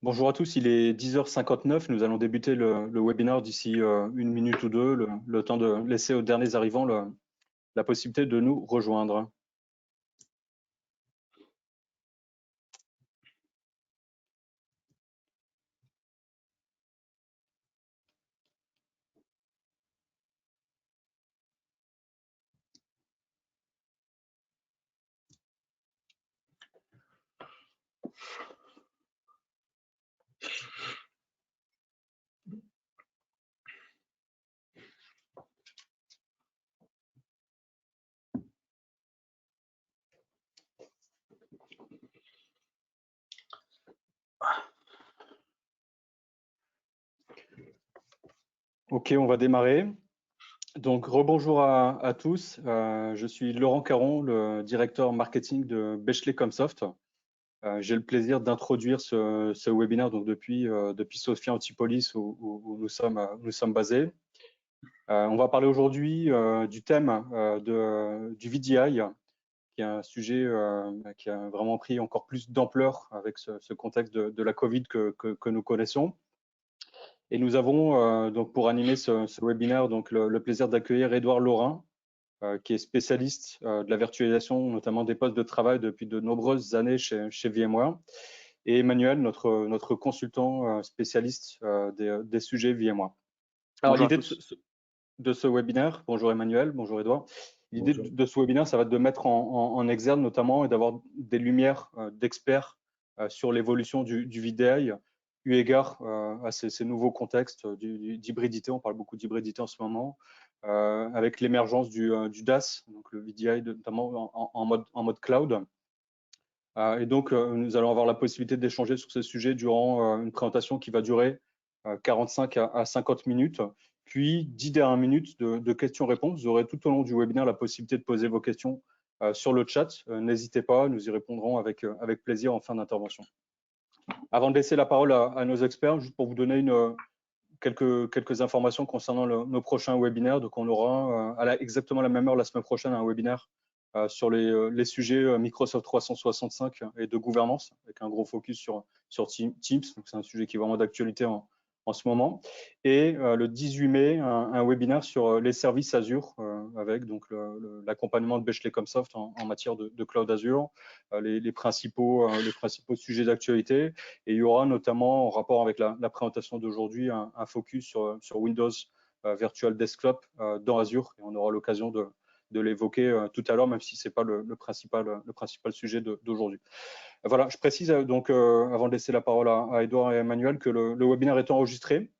Bonjour à tous, il est 10h59. Nous allons débuter le webinaire d'ici une minute ou deux, le temps de laisser aux derniers arrivants la possibilité de nous rejoindre. Ok, on va démarrer. Donc, rebonjour à tous. Je suis Laurent Caron, le directeur marketing de Bechley Comsoft. J'ai le plaisir d'introduire ce webinaire donc depuis Sofia Antipolis où nous sommes basés. On va parler aujourd'hui du thème du VDI, qui est un sujet qui a vraiment pris encore plus d'ampleur avec ce contexte de la Covid que nous connaissons. Et nous avons donc pour animer ce webinaire donc le plaisir d'accueillir Édouard Laurin, qui est spécialiste de la virtualisation, notamment des postes de travail depuis de nombreuses années chez VMware, et Emmanuel, notre consultant spécialiste des sujets VMware. Alors l'idée de ce webinaire, bonjour Emmanuel, bonjour Édouard. L'idée de ce webinaire, ça va être de mettre en exergue notamment et d'avoir des lumières d'experts sur l'évolution du VDI, eu égard à ces nouveaux contextes d'hybridité. On parle beaucoup d'hybridité en ce moment, avec l'émergence du DAS, donc le VDI notamment en mode cloud. Et donc, nous allons avoir la possibilité d'échanger sur ces sujets durant une présentation qui va durer 45 à 50 minutes, puis 10 dernières minutes de questions-réponses. Vous aurez tout au long du webinaire la possibilité de poser vos questions sur le chat. N'hésitez pas, nous y répondrons avec plaisir en fin d'intervention. Avant de laisser la parole à nos experts, juste pour vous donner quelques informations concernant nos prochains webinaires. Donc, on aura à exactement la même heure la semaine prochaine un webinaire sur les sujets Microsoft 365 et de gouvernance, avec un gros focus sur Teams. Donc, c'est un sujet qui est vraiment d'actualité en ce moment. Et le 18 mai, un webinaire sur les services Azure, avec donc l'accompagnement de Bechley Comsoft en matière de cloud Azure, les principaux sujets d'actualité. Et il y aura notamment, en rapport avec la présentation d'aujourd'hui, un focus sur Windows Virtual Desktop dans Azure. Et on aura l'occasion de l'évoquer tout à l'heure, même si ce n'est pas le principal sujet d'aujourd'hui. Voilà, je précise donc, avant de laisser la parole à Édouard et Emmanuel, que le webinaire est enregistré.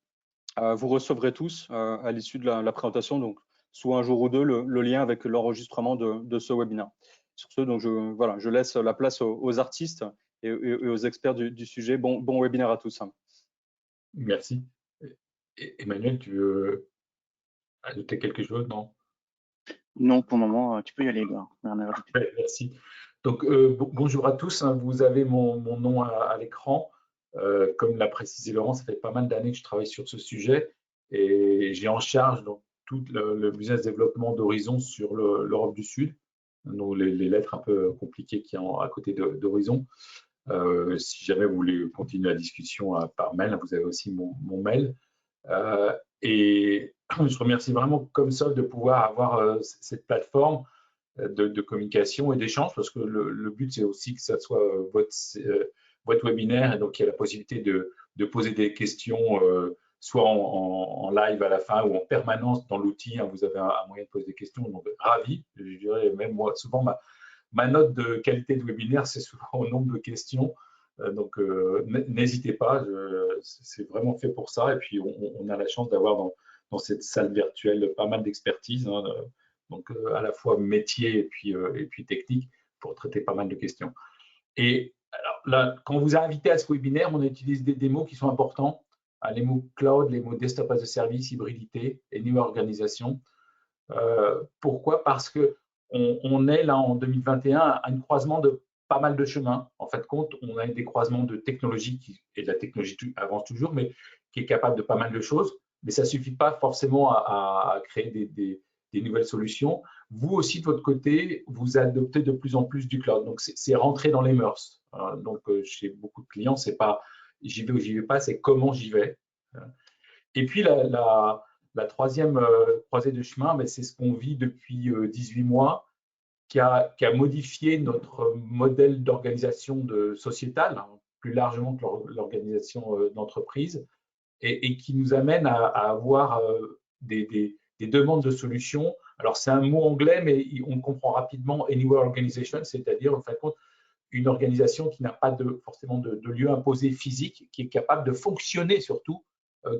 Vous recevrez tous, à l'issue de la présentation, donc soit un jour ou deux, le lien avec l'enregistrement de ce webinaire. Sur ce, donc je laisse la place aux artistes et aux experts du sujet. Bon webinaire à tous. Merci. Emmanuel, tu veux ajouter quelque chose, non? Non, pour le moment, tu peux y aller, Edouard. Merci. Donc, bonjour à tous. Vous avez mon nom à l'écran. Comme l'a précisé Laurent, ça fait pas mal d'années que je travaille sur ce sujet et j'ai en charge donc, tout le business développement d'Horizon sur l'Europe du Sud, donc les lettres un peu compliquées qui sont à côté d'Horizon. Si jamais vous voulez continuer la discussion par mail, vous avez aussi mon mail. Et je remercie vraiment Comsoft de pouvoir avoir cette plateforme de communication et d'échange, parce que le but, c'est aussi que ça soit votre webinaire, et donc il y a la possibilité de poser des questions, soit en live à la fin ou en permanence dans l'outil. Vous avez un moyen de poser des questions, donc ravi. Je dirais même moi, souvent, ma note de qualité de webinaire, c'est souvent au nombre de questions. Donc, n'hésitez pas, c'est vraiment fait pour ça. Et puis, on a la chance d'avoir dans cette salle virtuelle pas mal d'expertise, donc à la fois métier et puis technique, pour traiter pas mal de questions. Et alors là, quand on vous a invité à ce webinaire, on utilise des mots qui sont importants, les mots cloud, les mots desktop as a service, hybridité et new organisation. Pourquoi? Parce que on est là en 2021 à un croisement de pas mal de chemins. En fait, compte, on a des croisements de technologie et la technologie avance toujours, mais qui est capable de pas mal de choses. Mais ça ne suffit pas forcément à créer des nouvelles solutions. Vous aussi, de votre côté, vous adoptez de plus en plus du cloud. Donc, c'est rentré dans les mœurs. Donc, chez beaucoup de clients, c'est pas j'y vais ou j'y vais pas, c'est comment j'y vais. Et puis la troisième croisée de chemin, ben, c'est ce qu'on vit depuis 18 mois, qui a modifié notre modèle d'organisation sociétale, hein, plus largement que l'organisation d'entreprise, et qui nous amène à avoir des demandes de solutions. Alors, c'est un mot anglais, mais on comprend rapidement Anywhere Organization, c'est-à-dire, en fin de compte, une organisation qui n'a pas forcément de lieu imposé physique, qui est capable de fonctionner surtout,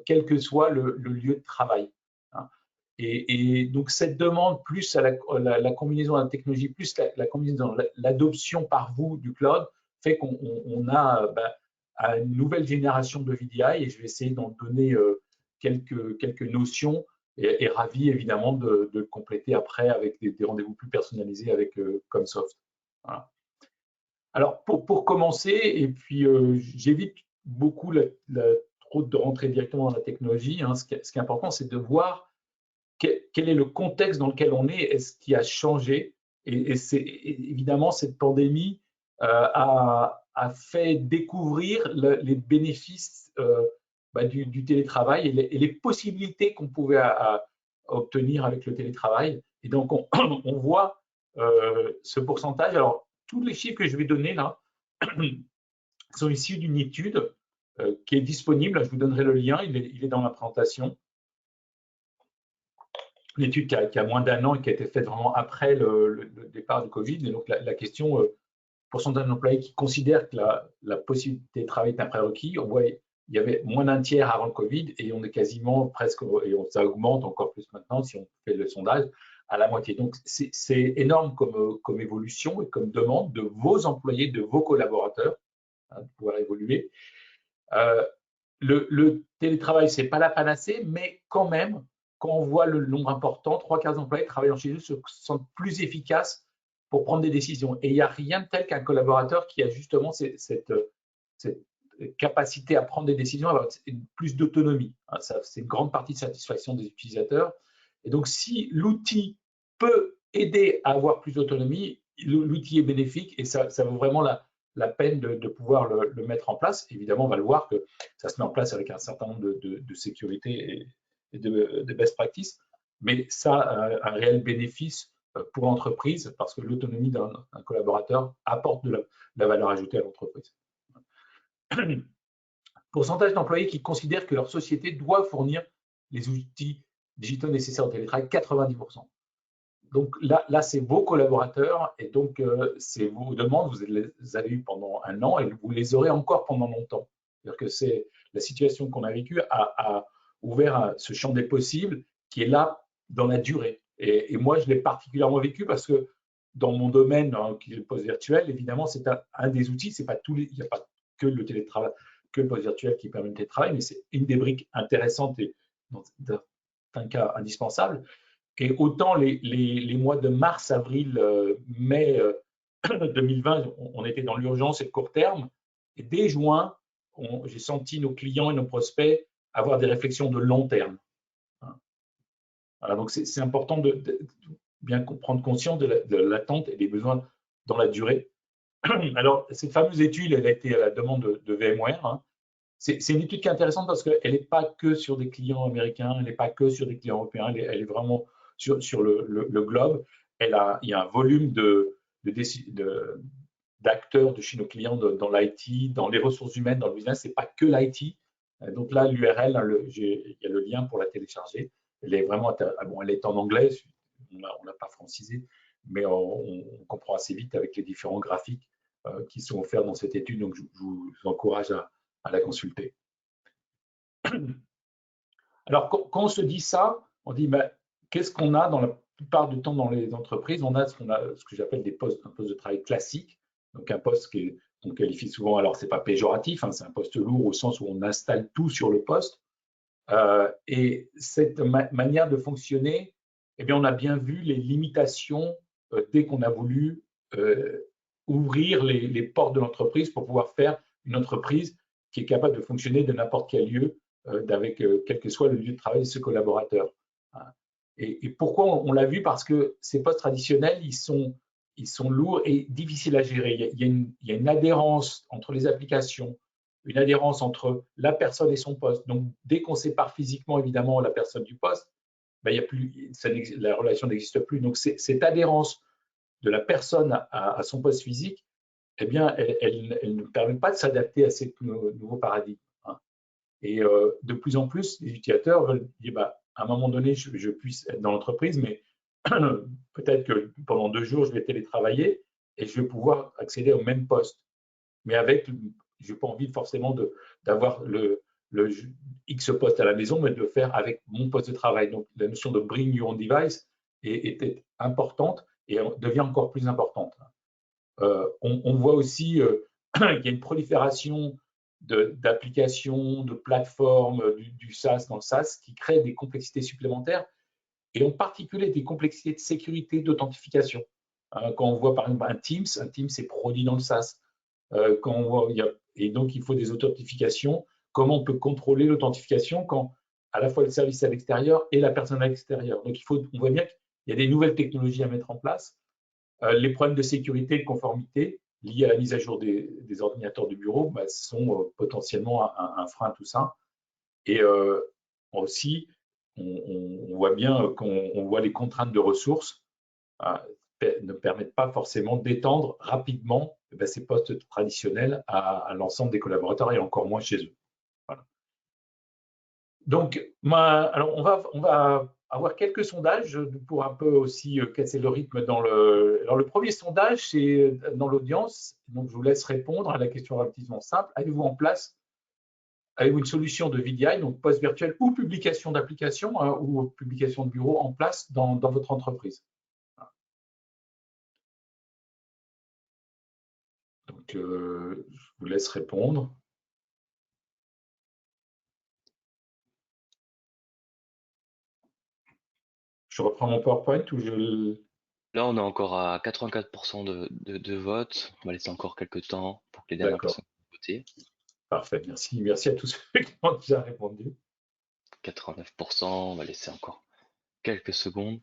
quel que soit le lieu de travail. Hein. Et donc, cette demande, plus à la combinaison de la technologie, plus la combinaison, l'adoption par vous du cloud, fait qu'on a une nouvelle génération de VDI, et je vais essayer d'en donner quelques notions, et ravi évidemment de compléter après avec des rendez-vous plus personnalisés avec Comsoft. Voilà. Alors, pour commencer, et puis j'évite beaucoup trop de rentrer directement dans la technologie, hein, ce qui est important, c'est de voir quel est le contexte dans lequel on est et ce qui a changé. Et évidemment, cette pandémie a fait découvrir les bénéfices du télétravail et les possibilités qu'on pouvait obtenir avec le télétravail. Et donc, on voit ce pourcentage. Alors, tous les chiffres que je vais donner là sont issus d'une étude qui est disponible. Je vous donnerai le lien, il est dans la présentation. Une étude qui a moins d'un an et qui a été faite vraiment après le départ du Covid. Et donc, la question, pourcentage d'employés qui considèrent que la possibilité de travail est un prérequis, on voit il y avait moins d'un tiers avant le Covid et on est quasiment presque, et ça augmente encore plus maintenant si on fait le sondage, à la moitié. Donc, c'est énorme comme évolution et comme demande de vos employés, de vos collaborateurs, hein, de pouvoir évoluer. Le télétravail, ce n'est pas la panacée, mais quand même, quand on voit le nombre important, 3/4 d'employés travaillant chez eux se sentent plus efficaces pour prendre des décisions. Et il n'y a rien de tel qu'un collaborateur qui a justement cette capacité à prendre des décisions, avoir plus d'autonomie. C'est une grande partie de satisfaction des utilisateurs. Et donc, si l'outil peut aider à avoir plus d'autonomie, l'outil est bénéfique et ça vaut vraiment la peine de pouvoir le mettre en place. Évidemment, on va le voir que ça se met en place avec un certain nombre de sécurité et de best practices, mais ça a un réel bénéfice pour l'entreprise parce que l'autonomie d'un collaborateur apporte de la valeur ajoutée à l'entreprise. Pourcentage d'employés qui considèrent que leur société doit fournir les outils digitaux nécessaires au télétravail, 90%. Donc là c'est vos collaborateurs et donc c'est vos demandes, vous les avez eues pendant un an et vous les aurez encore pendant longtemps. C'est-à-dire que c'est la situation qu'on a vécue a ouvert ce champ des possibles qui est là dans la durée. Et moi, je l'ai particulièrement vécu parce que dans mon domaine, hein, qui est le poste virtuel, évidemment, c'est un des outils. C'est pas il n'y a pas que le télétravail, que le poste virtuel qui permet le télétravail, mais c'est une des briques intéressantes et dans un cas indispensable. Et autant les mois de mars, avril, mai 2020, on était dans l'urgence et le court terme. Et dès juin, j'ai senti nos clients et nos prospects avoir des réflexions de long terme. Voilà, donc c'est important de bien prendre conscience de l'attente et des besoins dans la durée. Alors, cette fameuse étude, elle a été à la demande de VMware. Hein. C'est une étude qui est intéressante parce qu'elle n'est pas que sur des clients américains, elle n'est pas que sur des clients européens, elle est vraiment sur le globe. Il y a un volume d'acteurs de chez nos clients dans l'IT, dans les ressources humaines, dans le business. Ce n'est pas que l'IT. Donc là, l'URL, il y a le lien pour la télécharger. Elle est vraiment, bon, elle est en anglais, on ne l'a pas francisé, mais on comprend assez vite avec les différents graphiques qui sont offerts dans cette étude. Donc, je vous encourage à la consulter. Alors, quand on se dit ça, on dit qu'est-ce qu'on a dans la plupart du temps dans les entreprises? On a ce que j'appelle un poste de travail classique, donc un poste qu'on qualifie souvent, alors c'est pas péjoratif, hein, c'est un poste lourd au sens où on installe tout sur le poste. Et cette manière de fonctionner, eh bien, on a bien vu les limitations dès qu'on a voulu ouvrir les portes de l'entreprise pour pouvoir faire une entreprise qui est capable de fonctionner de n'importe quel lieu, avec quel que soit le lieu de travail de ses collaborateurs. Et pourquoi on l'a vu? Parce que ces postes traditionnels, ils sont lourds et difficiles à gérer. Il y a une adhérence entre les applications, une adhérence entre la personne et son poste. Donc, dès qu'on sépare physiquement, évidemment, la personne du poste, ben, y a plus, la relation n'existe plus. Donc, cette adhérence de la personne à son poste physique, eh bien, elle ne permet pas de s'adapter à ces nouveaux paradigmes. Hein. Et de plus en plus, les utilisateurs veulent dire, bah, à un moment donné, je puisse être dans l'entreprise, mais peut-être que pendant 2 jours, je vais télétravailler et je vais pouvoir accéder au même poste. Mais avec, je n'ai pas envie forcément d'avoir le X poste à la maison, mais de le faire avec mon poste de travail. Donc, la notion de bring your own device était importante et devient encore plus importante. On voit aussi qu'il y a une prolifération d'applications, de plateformes, du SaaS dans le SaaS qui crée des complexités supplémentaires et en particulier des complexités de sécurité, d'authentification. Quand on voit par exemple un Teams est produit dans le SaaS. Quand on voit, et donc il faut des authentifications. Comment on peut contrôler l'authentification quand à la fois le service à l'extérieur et la personne à l'extérieur. Donc on voit bien qu'il y a des nouvelles technologies à mettre en place. Les problèmes de sécurité et de conformité liés à la mise à jour des ordinateurs de bureau sont potentiellement un frein à tout ça. Et aussi, on voit bien qu'on voit les contraintes de ressources ne permettent pas forcément d'étendre rapidement ces postes traditionnels à l'ensemble des collaborateurs et encore moins chez eux. Voilà. Donc, alors on va avoir quelques sondages pour un peu aussi casser le rythme dans le… Alors, le premier sondage, c'est dans l'audience. Donc, je vous laisse répondre à la question relativement simple. Avez-vous une solution de VDI, donc poste virtuel ou publication d'application ou publication de bureau en place dans votre entreprise? Donc, je vous laisse répondre. Je reprends mon PowerPoint ou je… Là, on est encore à 84% de vote. On va laisser encore quelques temps pour que les dernières personnes puissent voter. Parfait, merci. Merci à tous ceux qui ont déjà répondu. 89%, on va laisser encore quelques secondes.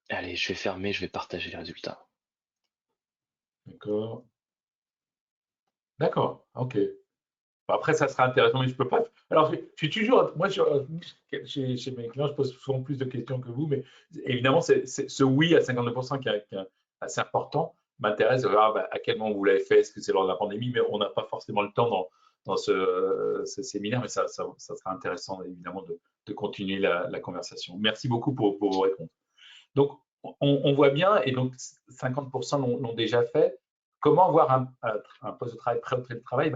Allez, je vais fermer, je vais partager les résultats. D'accord. D'accord, ok. Après, ça sera intéressant, mais je ne peux pas. Alors, je suis toujours. Moi, chez mes clients, je pose souvent plus de questions que vous, mais évidemment, ce oui à 52% qui est assez important m'intéresse de voir à quel moment vous l'avez fait. Est-ce que c'est lors de la pandémie? Mais on n'a pas forcément le temps dans ce séminaire, mais ça sera intéressant, évidemment, de continuer la conversation. Merci beaucoup pour vos réponses. Donc, on voit bien, et donc 50% l'ont déjà fait. Comment avoir un poste de travail prêt au télétravail?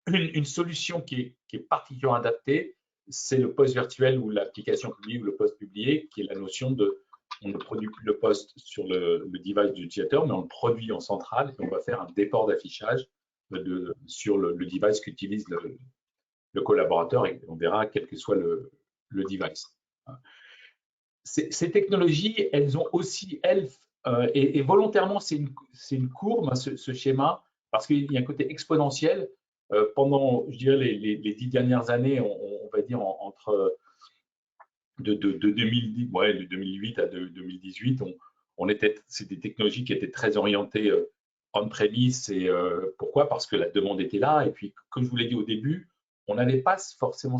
Une solution qui est particulièrement adaptée, c'est le poste virtuel ou l'application publiée ou le poste publié, qui est la notion de, on ne produit plus le poste sur le device de l'utilisateur, mais on le produit en centrale et on va faire un déport d'affichage sur le device qu'utilise le collaborateur et on verra quel que soit le device. Ces technologies, elles ont aussi, et volontairement, c'est une courbe, ce schéma, parce qu'il y a un côté exponentiel. Pendant, je dirais, les 10 dernières années, on va dire entre de 2008 à 2018, c'est des technologies qui étaient très orientées on-premise. Et pourquoi? Parce que la demande était là. Et puis, comme je vous l'ai dit au début, on n'avait pas forcément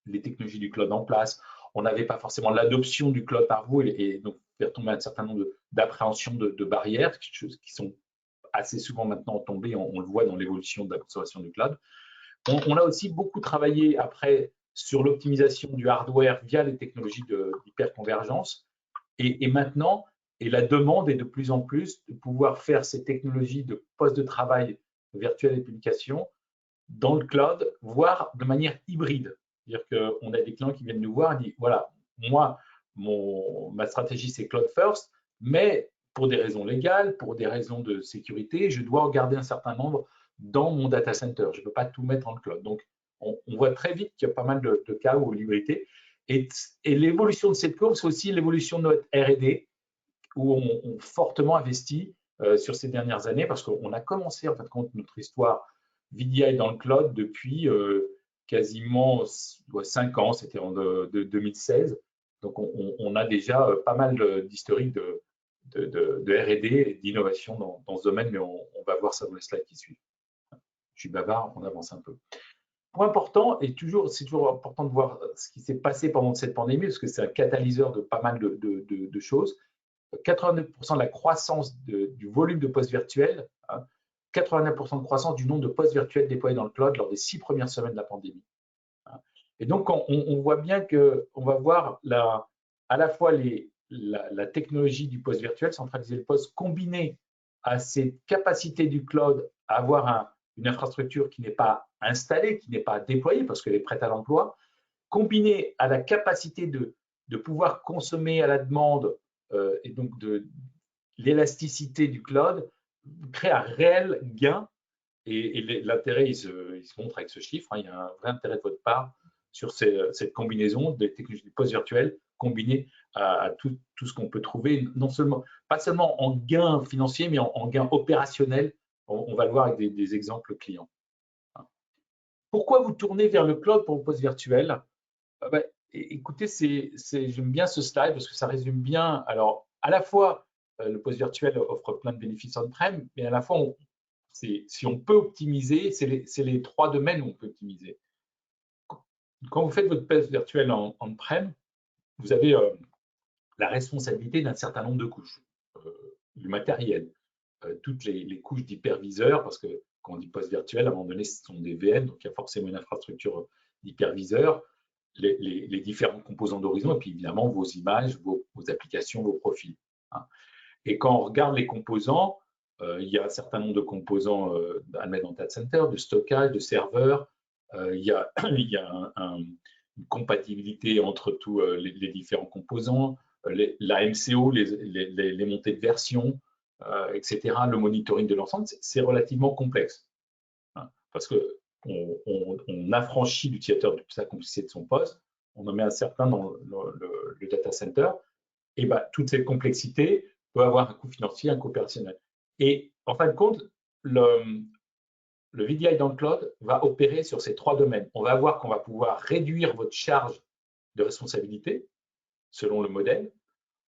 les technologies du cloud en place. On n'avait pas forcément l'adoption du cloud par vous et donc faire tomber un certain nombre d'appréhensions de barrières qui sont assez souvent maintenant tombées. On le voit dans l'évolution de la consommation du cloud. On a aussi beaucoup travaillé après sur l'optimisation du hardware via les technologies d'hyperconvergence. Et maintenant, la demande est de plus en plus de pouvoir faire ces technologies de poste de travail virtuel et publication dans le cloud, voire de manière hybride. C'est-à-dire qu'on a des clients qui viennent nous voir et disent, voilà, moi, ma stratégie, c'est cloud first, mais pour des raisons légales, pour des raisons de sécurité, je dois garder un certain nombre dans mon data center. Je ne peux pas tout mettre en cloud. Donc, on voit très vite qu'il y a pas mal de cas où l'hybridité. Et l'évolution de cette courbe, c'est aussi l'évolution de notre R&D, où on fortement investi sur ces dernières années, parce qu'on a commencé, en fait, compte notre histoire VDI dans le cloud depuis quasiment 5 ans, c'était en 2016. Donc, on a déjà pas mal d'historique de R&D et d'innovation dans ce domaine, mais on va voir ça dans les slides qui suivent. Je suis bavard, on avance un peu. Point important, et c'est toujours important de voir ce qui s'est passé pendant cette pandémie, parce que c'est un catalyseur de pas mal de choses. 89% de la croissance du volume de postes virtuels, 89% de croissance du nombre de postes virtuels déployés dans le cloud lors des 6 premières semaines de la pandémie. Et donc, on voit bien qu'on va voir à la fois la technologie du poste virtuel, centraliser le poste, combinée à cette capacité du cloud à avoir une infrastructure qui n'est pas installée, qui n'est pas déployée parce qu'elle est prête à l'emploi, combinée à la capacité de pouvoir consommer à la demande et donc de l'élasticité du cloud, crée un réel gain. Et l'intérêt, il se montre avec ce chiffre. Il y a un vrai intérêt de votre part sur cette combinaison des technologies du poste virtuel combinées à tout ce qu'on peut trouver, pas seulement en gain financier, mais en gain opérationnel. On va le voir avec des exemples clients. Pourquoi vous tournez vers le cloud pour vos postes virtuels? Écoutez, j'aime bien ce slide parce que ça résume bien. Alors, à la fois, le poste virtuel offre plein de bénéfices on-prem, mais à la fois, si on peut optimiser, c'est les 3 domaines où on peut optimiser. Quand vous faites votre poste virtuel on-prem, vous avez la responsabilité d'un certain nombre de couches, du matériel, toutes les couches d'hyperviseurs, parce que quand on dit poste virtuel, à un moment donné, ce sont des VM, donc il y a forcément une infrastructure d'hyperviseurs, les différents composants d'horizon, et puis évidemment vos images, vos applications, vos profils. Et quand on regarde les composants, il y a un certain nombre de composants à mettre dans le data center, de stockage, de serveurs. Il y a une compatibilité entre tous les différents composants, la MCO, les montées de version, etc. Le monitoring de l'ensemble, c'est relativement complexe. Parce qu'on affranchit l'utilisateur de toute sa complexité de son poste, on en met un certain dans le data center, et toute cette complexité peut avoir un coût financier, un coût opérationnel. Et en fin de compte, le VDI dans le cloud va opérer sur ces 3 domaines. On va voir qu'on va pouvoir réduire votre charge de responsabilité selon le modèle.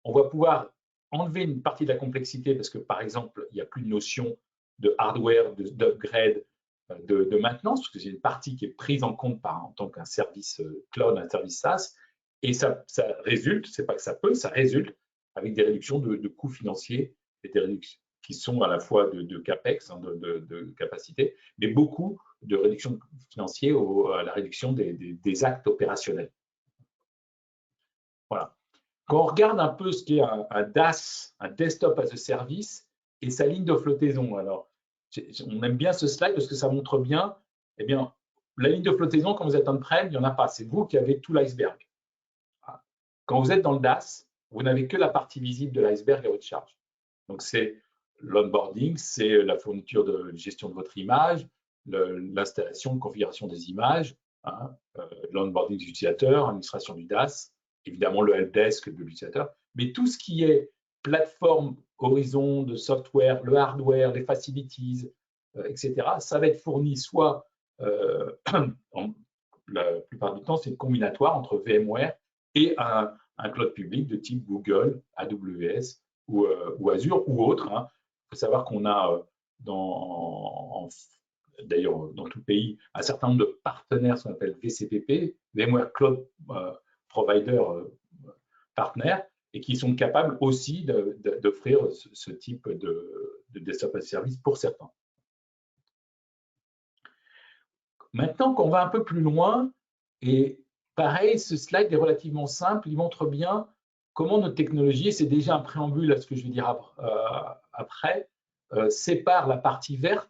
On va pouvoir enlever une partie de la complexité parce que, par exemple, il n'y a plus de notion de hardware, d'upgrade, de maintenance, parce que c'est une partie qui est prise en compte en tant qu'un service cloud, un service SaaS. Et ça résulte, c'est pas que ça peut, ça résulte avec des réductions de coûts financiers et des réductions qui sont à la fois de CAPEX, de capacité, mais beaucoup de réductions financières à la réduction des actes opérationnels. Voilà. Quand on regarde un peu ce qu'est un DaaS, un Desktop as a Service, et sa ligne de flottaison, alors on aime bien ce slide parce que ça montre bien, eh bien, la ligne de flottaison, quand vous êtes on-prem, il n'y en a pas. C'est vous qui avez tout l'iceberg. Quand vous êtes dans le DaaS, vous n'avez que la partie visible de l'iceberg à votre charge. Donc, c'est l'onboarding, c'est la fourniture de gestion de votre image, l'installation, configuration des images, l'onboarding des utilisateurs, l'administration du DaaS, évidemment le helpdesk de l'utilisateur, mais tout ce qui est plateforme, horizon de software, le hardware, les facilities, etc., ça va être fourni soit, la plupart du temps, c'est combinatoire entre VMware et un cloud public de type Google, AWS ou Azure ou autre. Il faut savoir qu'on a d'ailleurs dans tout le pays un certain nombre de partenaires, ce qu'on appelle VCPP, VMware Cloud Provider Partner, et qui sont capables aussi d'offrir ce type de desktop as a service pour certains. Maintenant qu'on va un peu plus loin, et pareil, ce slide est relativement simple, il montre bien comment notre technologie, et c'est déjà un préambule à ce que je vais dire après, sépare la partie verte,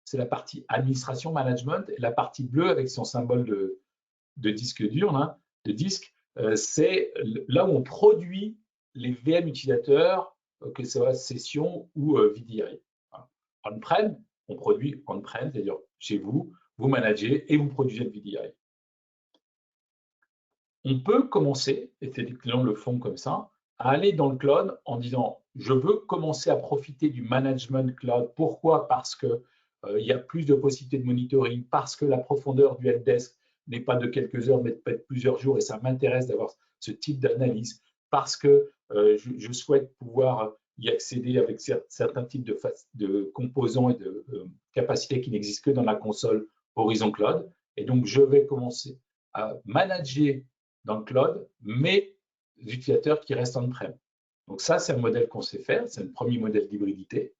c'est la partie administration, management, et la partie bleue avec son symbole de disque dur, de disque, c'est là où on produit les VM utilisateurs, que ce soit session ou VDI. On-prem, on produit on-prem, c'est-à-dire chez vous, vous managez et vous produisez le VDI. On peut commencer, et les clients le font comme ça, à aller dans le cloud en disant « je veux commencer à profiter du management cloud ». Pourquoi? Parce qu'il y a plus de possibilités de monitoring, parce que la profondeur du helpdesk n'est pas de quelques heures, mais peut-être plusieurs jours, et ça m'intéresse d'avoir ce type d'analyse, parce que je souhaite pouvoir y accéder avec certains types de composants et de capacités qui n'existent que dans la console Horizon Cloud. Et donc, je vais commencer à manager dans le cloud mes utilisateurs qui restent on-prem. Donc ça, c'est un modèle qu'on sait faire. C'est le premier modèle d'hybridité.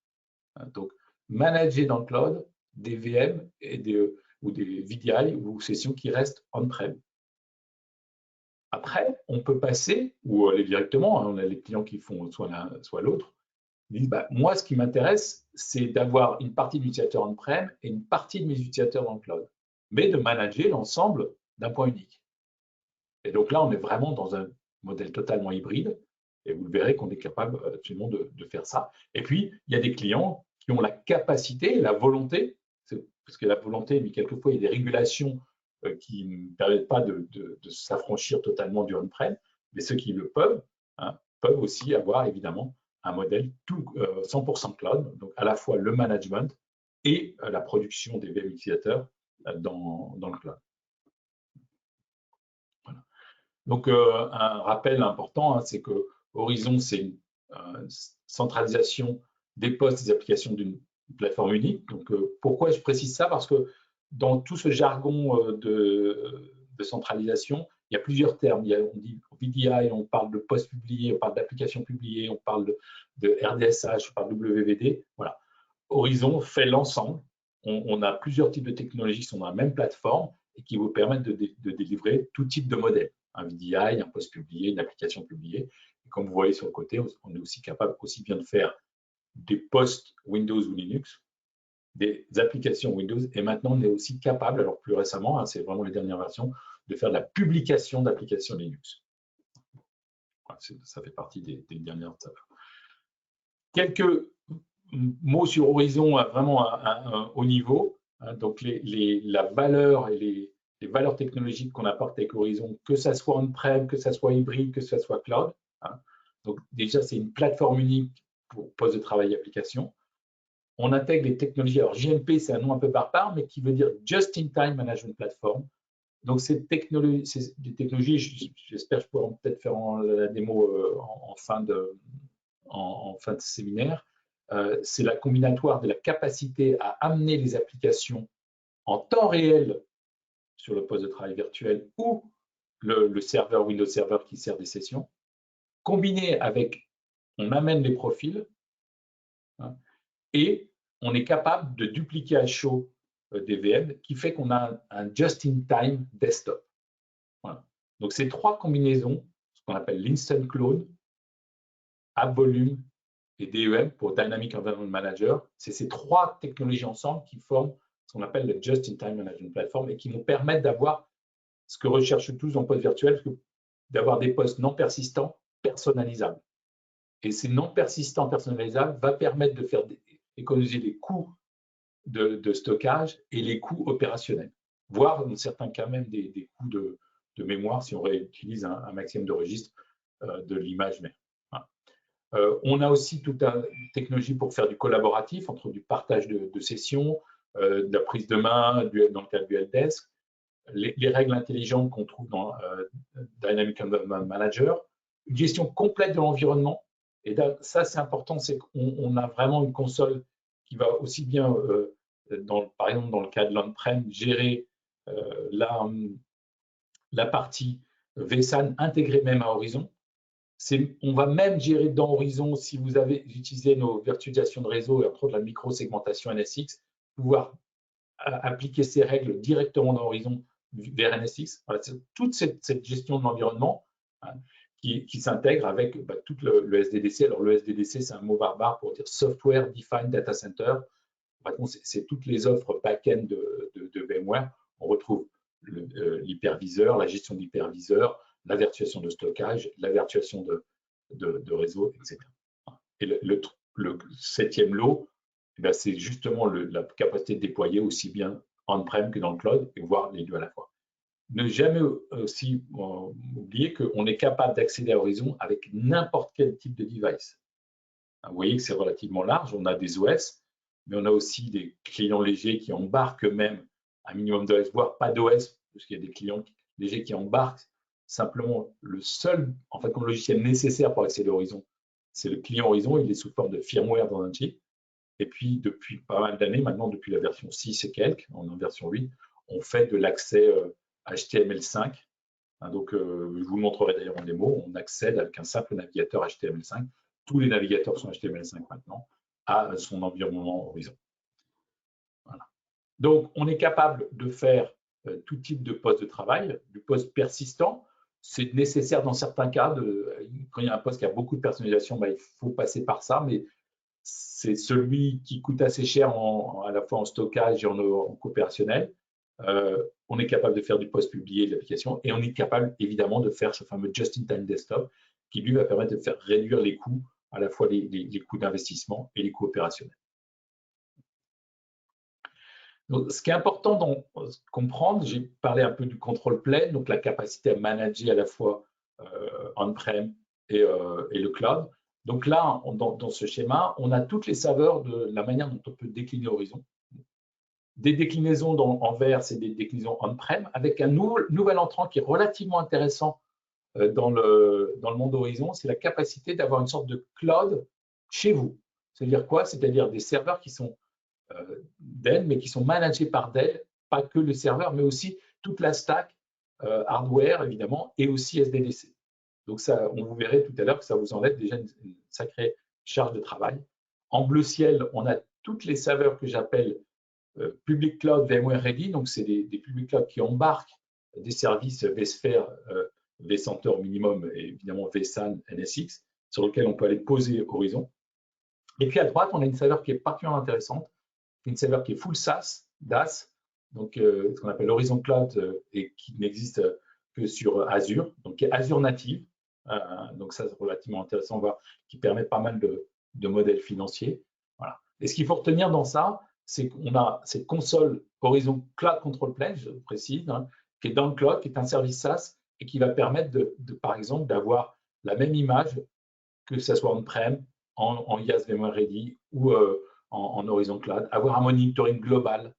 Donc, manager dans le cloud des VM ou des VDI ou sessions qui restent on-prem. Après, on peut passer, ou aller directement, on a les clients qui font soit l'un, soit l'autre, ils disent, moi, ce qui m'intéresse, c'est d'avoir une partie de l'utilisateur on-prem et une partie de mes utilisateurs dans le cloud, mais de manager l'ensemble d'un point unique. Et donc là, on est vraiment dans un modèle totalement hybride, et vous verrez qu'on est capable absolument de faire ça. Et puis, il y a des clients qui ont la capacité, la volonté, parce que la volonté, mais quelquefois, il y a des régulations qui ne permettent pas de s'affranchir totalement du on-prem, mais ceux qui le peuvent, peuvent aussi avoir évidemment un modèle 100% cloud, donc à la fois le management et la production des VM utilisateurs dans le cloud. Voilà. Donc un rappel important, c'est que Horizon, c'est une centralisation des postes des applications d'une plateforme unique. Donc pourquoi je précise ça? Parce que dans tout ce jargon de centralisation, il y a plusieurs termes. On dit VDI, on parle de postes publiés, on parle d'applications publiées, on parle de RDSH, on parle de WVD. Voilà. Horizon fait l'ensemble. On a plusieurs types de technologies qui sont dans la même plateforme et qui vous permettent de délivrer tout type de modèle. Un VDI, un poste publié, une application publiée. Et comme vous voyez sur le côté, on est aussi capable aussi bien de faire des postes Windows ou Linux, des applications Windows, et maintenant on est aussi capable, alors plus récemment, c'est vraiment les dernières versions, de faire de la publication d'applications Linux. Ça fait partie des dernières étapes. Quelques mots sur Horizon vraiment à un haut niveau. Donc la valeur et les valeurs technologiques qu'on apporte avec Horizon, que ça soit on-prem, que ça soit hybride, que ça soit cloud. Donc déjà, c'est une plateforme unique pour poste de travail et application. On intègre les technologies. Alors, JMP, c'est un nom un peu barbare, mais qui veut dire Just-in-Time Management Platform. Donc, ces technologies, j'espère que je pourrai peut-être faire la démo en fin de séminaire. C'est la combinatoire de la capacité à amener les applications en temps réel sur le poste de travail virtuel ou le serveur Windows Server qui sert des sessions, combiné avec, on amène les profils et on est capable de dupliquer à chaud des VM, qui fait qu'on a un just-in-time desktop. Voilà. Donc, ces trois combinaisons, ce qu'on appelle l'instant clone, App Volume et DEM pour Dynamic Environment Manager, c'est ces trois technologies ensemble qui forment ce qu'on appelle le Just-in-Time Management Platform et qui nous permettent d'avoir ce que recherchent tous en poste virtuel, d'avoir des postes non persistants, personnalisables. Et ces non persistants personnalisables va permettre de faire économiser les coûts de stockage et les coûts opérationnels, voire dans certains cas même des coûts de mémoire si on réutilise un maximum de registres de l'image mère. Voilà. On a aussi toute une technologie pour faire du collaboratif, entre du partage de sessions, de la prise de main dans le cadre du helpdesk, les règles intelligentes qu'on trouve dans Dynamic Environment Manager, une gestion complète de l'environnement. Et ça, c'est important, c'est qu'on a vraiment une console qui va aussi bien, par exemple, dans le cas de l'on-prem, gérer la partie vSAN intégrée même à Horizon. On va même gérer dans Horizon, si vous avez utilisé nos virtualisations de réseau et entre autres la micro-segmentation NSX, pouvoir appliquer ces règles directement dans Horizon vers NSX. Voilà, toute cette gestion de l'environnement qui s'intègre avec tout le SDDC. Alors, le SDDC, c'est un mot barbare pour dire Software Defined Data Center. C'est toutes les offres back-end de VMware. On retrouve l'hyperviseur, la gestion de l'hyperviseur, la virtualisation de stockage, la virtualisation de réseau, etc. Et le septième lot, c'est justement la capacité de déployer aussi bien on-prem que dans le cloud, et voir les deux à la fois. Ne jamais aussi oublier qu'on est capable d'accéder à Horizon avec n'importe quel type de device. Vous voyez que c'est relativement large, on a des OS, mais on a aussi des clients légers qui embarquent eux-mêmes un minimum d'OS, voire pas d'OS, parce qu'il y a des clients légers qui embarquent simplement le seul logiciel nécessaire pour accéder à Horizon, c'est le client Horizon, il est sous forme de firmware dans un chip. Et puis, depuis pas mal d'années, maintenant, depuis la version 6 et quelques, on est en version 8, on fait de l'accès HTML5. Donc, je vous le montrerai d'ailleurs en démo. On accède avec un simple navigateur HTML5. Tous les navigateurs sont HTML5 maintenant à son environnement Horizon. Voilà. Donc, on est capable de faire tout type de poste de travail, du poste persistant. C'est nécessaire dans certains cas. Quand il y a un poste qui a beaucoup de personnalisation, il faut passer par ça, mais c'est celui qui coûte assez cher à la fois en stockage et en coopérationnel. On est capable de faire du post-publié de l'application et on est capable évidemment de faire ce fameux just-in-time desktop qui lui va permettre de faire réduire les coûts, à la fois les coûts d'investissement et les coûts opérationnels. Donc, ce qui est important de comprendre, j'ai parlé un peu du contrôle plane, donc la capacité à manager à la fois on-prem et le cloud. Donc là, dans ce schéma, on a toutes les saveurs de la manière dont on peut décliner Horizon. Des déclinaisons en vert, c'est des déclinaisons on-prem, avec un nouvel entrant qui est relativement intéressant dans le monde Horizon, c'est la capacité d'avoir une sorte de cloud chez vous. C'est-à-dire quoi? C'est-à-dire des serveurs qui sont Dell, mais qui sont managés par Dell, pas que le serveur, mais aussi toute la stack hardware, évidemment, et aussi SDDC. Donc, ça, on vous verrez tout à l'heure que ça vous enlève déjà une sacrée charge de travail. En bleu ciel, on a toutes les saveurs que j'appelle Public Cloud VMware Ready. Donc, c'est des Public Cloud qui embarquent des services vSphere, vCenter au minimum et évidemment vSAN, NSX, sur lesquels on peut aller poser Horizon. Et puis à droite, on a une saveur qui est particulièrement intéressante, une saveur qui est full SaaS, DaaS, donc ce qu'on appelle Horizon Cloud et qui n'existe que sur Azure, donc qui est Azure native. Donc ça, c'est relativement intéressant, voir, qui permet pas mal de modèles financiers. Voilà. Et ce qu'il faut retenir dans ça, c'est qu'on a cette console Horizon Cloud Control Plane, je précise, qui est dans le cloud, qui est un service SaaS et qui va permettre par exemple, d'avoir la même image, que ce soit on-prem, en IaaS VMware Ready ou en Horizon Cloud, avoir un monitoring global,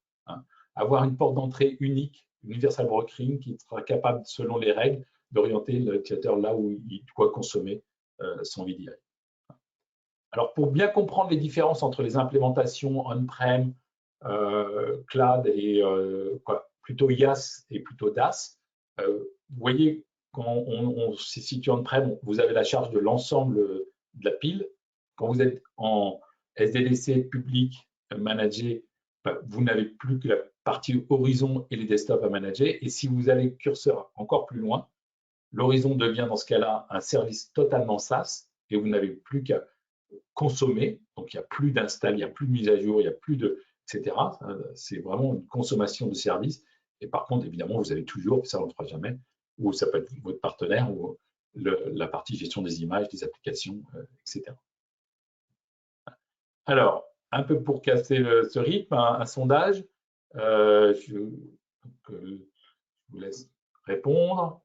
avoir une porte d'entrée unique, Universal Brokering, qui sera capable, selon les règles, d'orienter l'utilisateur là où il doit consommer son VDI. Alors, pour bien comprendre les différences entre les implémentations on-prem, cloud et plutôt IaaS et plutôt DaaS, vous voyez, quand on se situe on-prem, vous avez la charge de l'ensemble de la pile. Quand vous êtes en SDDC public managé, vous n'avez plus que la partie Horizon et les desktops à manager. Et si vous allez le curseur encore plus loin, l'Horizon devient dans ce cas-là un service totalement SaaS et vous n'avez plus qu'à consommer. Donc, il n'y a plus d'install, il n'y a plus de mise à jour, il n'y a plus de… etc. C'est vraiment une consommation de services. Et par contre, évidemment, vous avez toujours, ça on ne le fera jamais, ou ça peut être votre partenaire ou la partie gestion des images, des applications, etc. Alors, un peu pour casser ce rythme, un sondage. Je vous laisse répondre.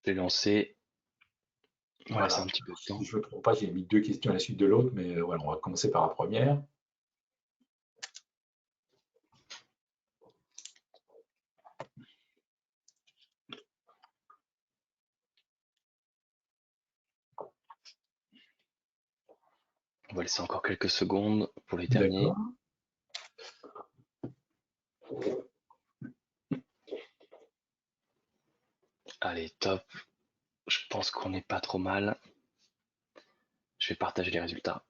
C'est lancé. On va Voilà. laisser un petit peu de temps. Si je ne me trompe pas, j'ai mis 2 questions à la suite de l'autre, mais voilà, on va commencer par la première. On va laisser encore quelques secondes pour les derniers. Allez, top. Je pense qu'on n'est pas trop mal. Je vais partager les résultats.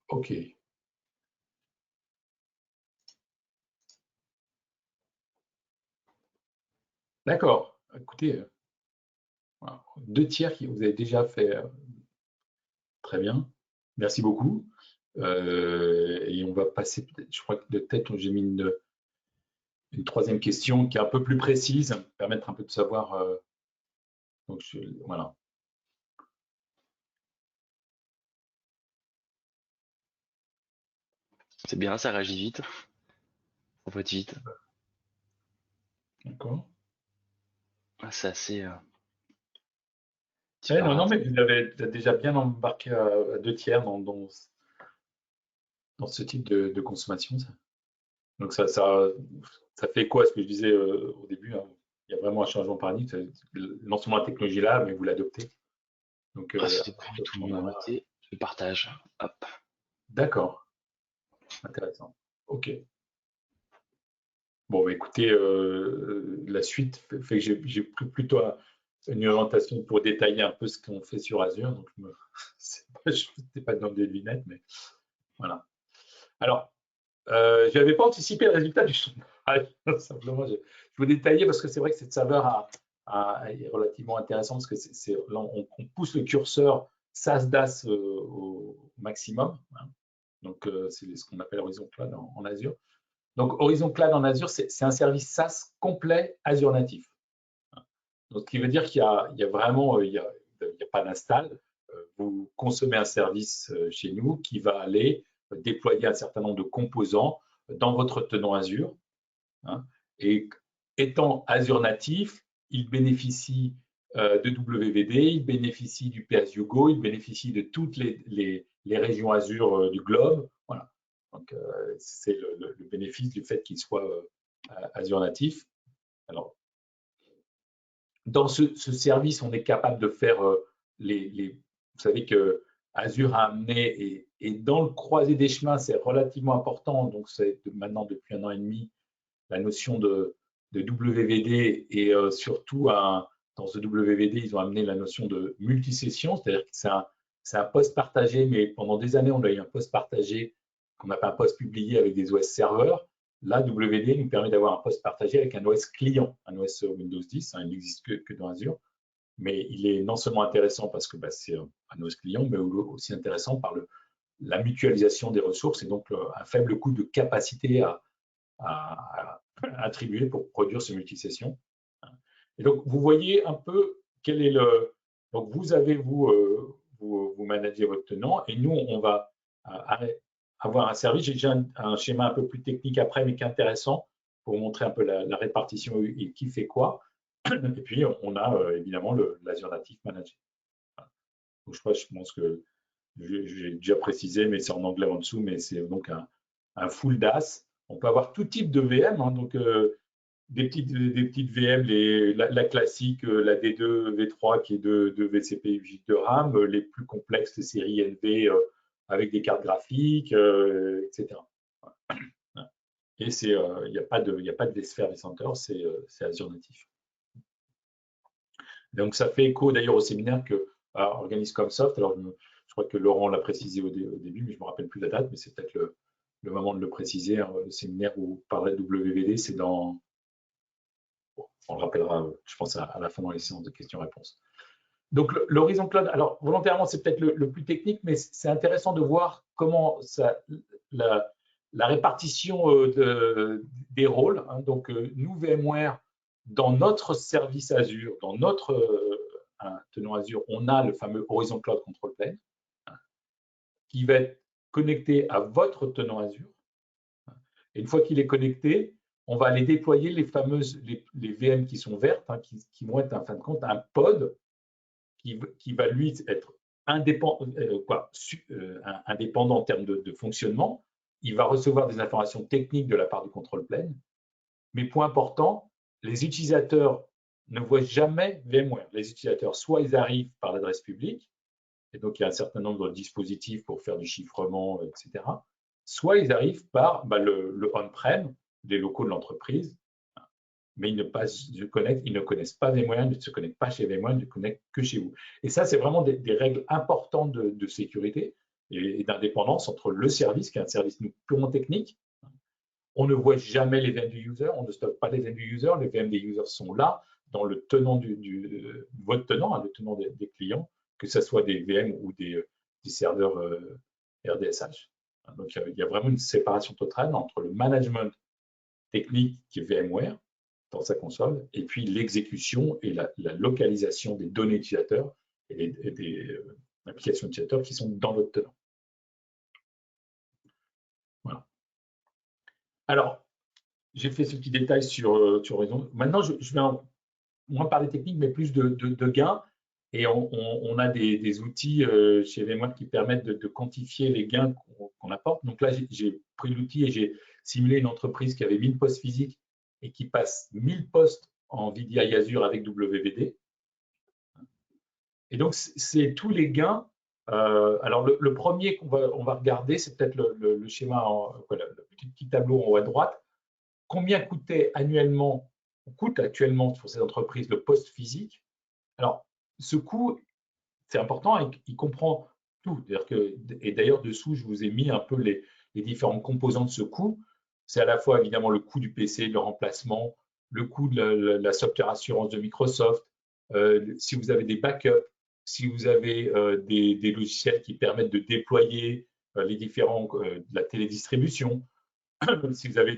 OK. D'accord. Écoutez, 2 tiers qui vous avez déjà fait très bien. Merci beaucoup. Et on va passer, je crois que de tête, j'ai mis une troisième question qui est un peu plus précise, permettre un peu de savoir. Donc, voilà. C'est bien, ça réagit vite. On vote vite. D'accord. C'est assez. Non, mais vous avez déjà bien embarqué à 2 tiers dans ce type de consommation. Donc, ça fait quoi ce que je disais au début, hein. il y a vraiment un changement de paradigme. Non seulement la technologie est là, mais vous l'adoptez. Donc, C'était pas du tout noté. Je partage. Hop. D'accord. Intéressant. OK. Bon, bah, écoutez, la suite fait que j'ai pris plutôt une orientation pour détailler un peu ce qu'on fait sur Azure. Donc, je n'étais pas dans des lunettes, mais voilà. Alors, je n'avais pas anticipé le résultat du sondage. Simplement, je vous détailler parce que c'est vrai que cette saveur est relativement intéressante parce que là, on pousse le curseur SaaS-DaaS au maximum. Hein. Donc, c'est ce qu'on appelle Horizon Cloud en Azure. Donc, Horizon Cloud en Azure, c'est un service SaaS complet Azure natif. Donc, ce qui veut dire qu'il y a vraiment, il y a pas d'install. Vous consommez un service chez nous qui va aller déployer un certain nombre de composants dans votre tenant Azure. Hein, et étant Azure natif, il bénéficie de WVD, il bénéficie du pay-as-you-go, il bénéficie de toutes les régions Azure du globe. Voilà. Donc, c'est le bénéfice du fait qu'il soit Azure natif. Alors, dans ce service, on est capable de faire vous savez que Azure a amené, et dans le croisé des chemins, c'est relativement important, donc c'est maintenant depuis 1 an et demi, la notion de WVD et surtout dans ce WVD, ils ont amené la notion de multisession, c'est-à-dire que c'est un poste partagé, mais pendant des années, on a eu un poste partagé qu'on appelle un poste publié avec des OS serveurs. Là, WVD nous permet d'avoir un poste partagé avec un OS client, un OS Windows 10, hein, il n'existe que dans Azure, mais il est non seulement intéressant parce que c'est un OS client, mais aussi intéressant par la mutualisation des ressources et donc un faible coût de capacité à attribuer pour produire ce multisession. Et donc, vous voyez un peu quel est le… Donc, vous avez, vous managez votre tenant et nous, on va avoir un service. J'ai un schéma un peu plus technique après, mais qui est intéressant pour vous montrer un peu la répartition et qui fait quoi. Et puis, on a évidemment l'Azure Native Manager. Donc, je pense que j'ai déjà précisé, mais c'est en anglais en dessous, mais c'est donc un full DaaS. On peut avoir tout type de VM, hein, donc des petites VM, la classique, la D2, V3 qui est de VCP 8 de RAM, les plus complexes, les séries NV avec des cartes graphiques, etc. Et il n'y a pas de vSphere vCenter, c'est Azure natif. Donc ça fait écho d'ailleurs au séminaire que organise Comsoft. Alors je crois que Laurent l'a précisé au début, mais je ne me rappelle plus la date, mais c'est peut-être le moment de le préciser. Hein, le séminaire où on parlait de WVD, c'est dans… Bon, on le rappellera, je pense, à la fin dans les séances de questions-réponses. Donc l'Horizon Cloud, alors volontairement, c'est peut-être le plus technique, mais c'est intéressant de voir comment la répartition des rôles. Hein, donc nous, VMware, dans notre service Azure, dans notre tenant Azure, on a le fameux Horizon Cloud Control Plane qui va être connecté à votre tenant Azure. Et une fois qu'il est connecté, on va aller déployer les VM qui sont vertes, hein, qui vont être en fin de compte un pod qui va lui être indépendant en termes de fonctionnement. Il va recevoir des informations techniques de la part du control plane. Mais point important, les utilisateurs ne voient jamais VMware. Les utilisateurs, soit ils arrivent par l'adresse publique, et donc il y a un certain nombre de dispositifs pour faire du chiffrement, etc. Soit ils arrivent par le on-prem, des locaux de l'entreprise, mais ils ne connaissent pas VMware, ils ne se connectent pas chez VMware, ils ne se connectent que chez vous. Et ça, c'est vraiment des règles importantes de sécurité et d'indépendance entre le service, qui est un service purement technique. On ne voit jamais les VM du user, on ne stocke pas les VM du user, les VM des users sont là, dans le tenant votre tenant, hein, le tenant des clients, que ce soit des VM ou des serveurs RDSH. Donc, il y a vraiment une séparation totale entre le management technique qui est VMware dans sa console, et puis l'exécution et la localisation des données utilisateurs et des applications utilisateurs qui sont dans votre tenant. Voilà. Alors, j'ai fait ce petit détail sur Horizon. Maintenant, je vais moins parler technique, mais plus de gains. Et on a des outils chez VMware qui permettent de quantifier les gains qu'on apporte. Donc là, j'ai pris l'outil et j'ai simulé une entreprise qui avait 1000 postes physiques et qui passe 1000 postes en VDI Azure avec WVD. Et donc, c'est tous les gains. Alors, le premier on va regarder, c'est peut-être le schéma, voilà, le petit tableau en haut à droite. Combien coûte actuellement pour ces entreprises le poste physique? Alors, ce coût, c'est important, il comprend tout. Et d'ailleurs, dessous, je vous ai mis un peu les différents composants de ce coût. C'est à la fois évidemment le coût du PC, le remplacement, le coût de la software assurance de Microsoft, si vous avez des backups, si vous avez des logiciels qui permettent de déployer les différents, de la télédistribution, si vous avez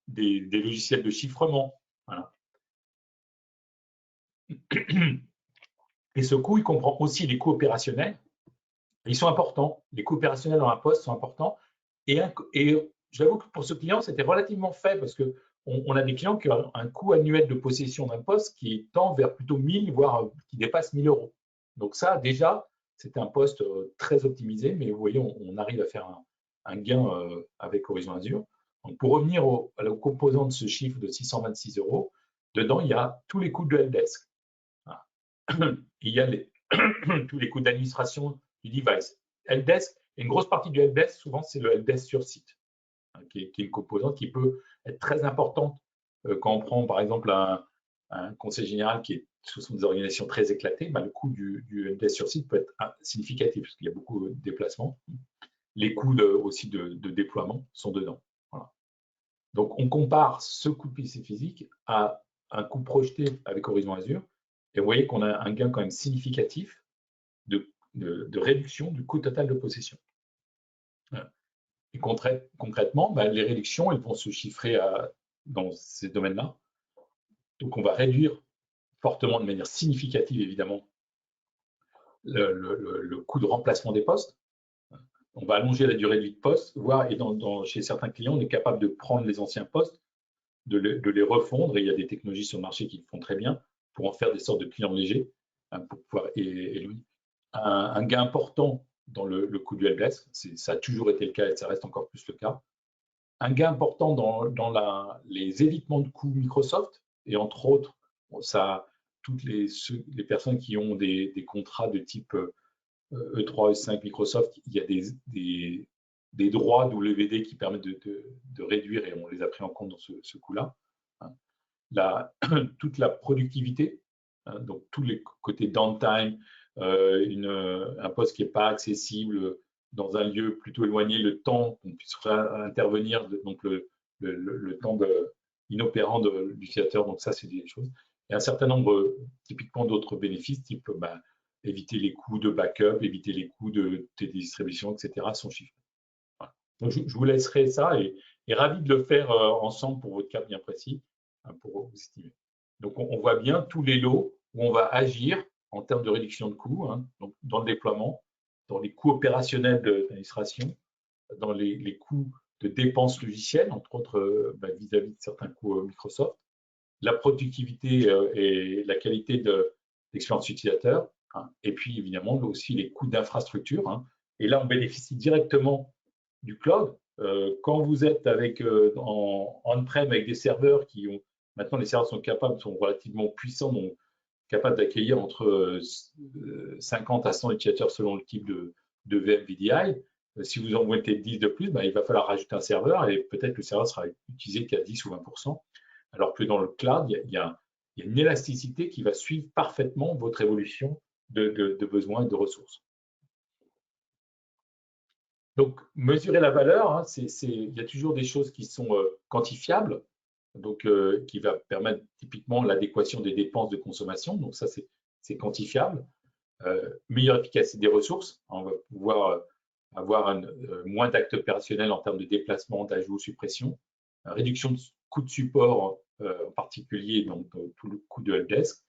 des logiciels de chiffrement. Voilà. Et ce coût, il comprend aussi les coûts opérationnels. Ils sont importants. Les coûts opérationnels dans un poste sont importants. Et j'avoue que pour ce client, c'était relativement faible parce qu'on a des clients qui ont un coût annuel de possession d'un poste qui tend vers plutôt 1000, voire qui dépasse 1000 euros. Donc ça, déjà, c'est un poste très optimisé, mais vous voyez, on arrive à faire un gain avec Horizon Azure. Donc pour revenir aux composants de ce chiffre de 626 euros, dedans, il y a tous les coûts de helpdesk. Il y a tous les coûts d'administration du device. Helpdesk, une grosse partie du helpdesk, souvent, c'est le helpdesk sur site, qui est une composante qui peut être très importante quand on prend, par exemple, un conseil général ce sont des organisations très éclatées, le coût du helpdesk sur site peut être significatif, parce qu'il y a beaucoup de déplacements. Les coûts aussi de déploiement sont dedans. Voilà. Donc, on compare ce coût de PC physique à un coût projeté avec Horizon Azure, et vous voyez qu'on a un gain quand même significatif de réduction du coût total de possession. Et concrètement, les réductions, elles vont se chiffrer dans ces domaines-là. Donc, on va réduire fortement, de manière significative, évidemment, le coût de remplacement des postes. On va allonger la durée de vie de poste, voire, et chez certains clients, on est capable de prendre les anciens postes, de les refondre, et il y a des technologies sur le marché qui le font très bien, pour en faire des sortes de clients légers, pour pouvoir éloigner. Un gain important dans le coût du helpdesk, ça a toujours été le cas et ça reste encore plus le cas. Un gain important dans les évitements de coûts Microsoft, et entre autres, toutes les personnes qui ont des contrats de type E3, E5 Microsoft, il y a des droits WVD qui permettent de réduire, et on les a pris en compte dans ce coût-là. Toute la productivité, donc tous les côtés downtime, un poste qui n'est pas accessible dans un lieu plutôt éloigné, le temps qu'on puisse intervenir, donc le temps inopérant de l'utilisateur, donc ça c'est des choses. Et un certain nombre typiquement d'autres bénéfices, type éviter les coûts de backup, éviter les coûts de télédistribution, etc. sont chiffrés. Voilà. Donc je vous laisserai ça et ravi de le faire ensemble pour votre cas bien précis, pour vous estimer. Donc on voit bien tous les lots où on va agir en termes de réduction de coûts, donc dans le déploiement, dans les coûts opérationnels d'administration, dans les coûts de dépenses logicielles, entre autres vis-à-vis de certains coûts Microsoft, la productivité et la qualité de l'expérience utilisateur, et puis évidemment aussi les coûts d'infrastructure. Et là, on bénéficie directement du cloud. Quand vous êtes en on-prem avec des serveurs maintenant les serveurs sont relativement puissants, donc capables d'accueillir entre 50 à 100 utilisateurs selon le type de VM VDI. Si vous en mettez 10 de plus, il va falloir rajouter un serveur et peut-être le serveur sera utilisé qu'à 10 ou 20%. Alors que dans le cloud, il y a une élasticité qui va suivre parfaitement votre évolution de besoins et de ressources. Donc, mesurer la valeur, il y a toujours des choses qui sont quantifiables, donc qui va permettre typiquement l'adéquation des dépenses de consommation. Donc ça, c'est quantifiable. Meilleure efficacité des ressources. On va pouvoir avoir moins d'actes opérationnels en termes de déplacement, d'ajout, suppression. Réduction de coûts de support, en particulier donc tout le coût de helpdesk.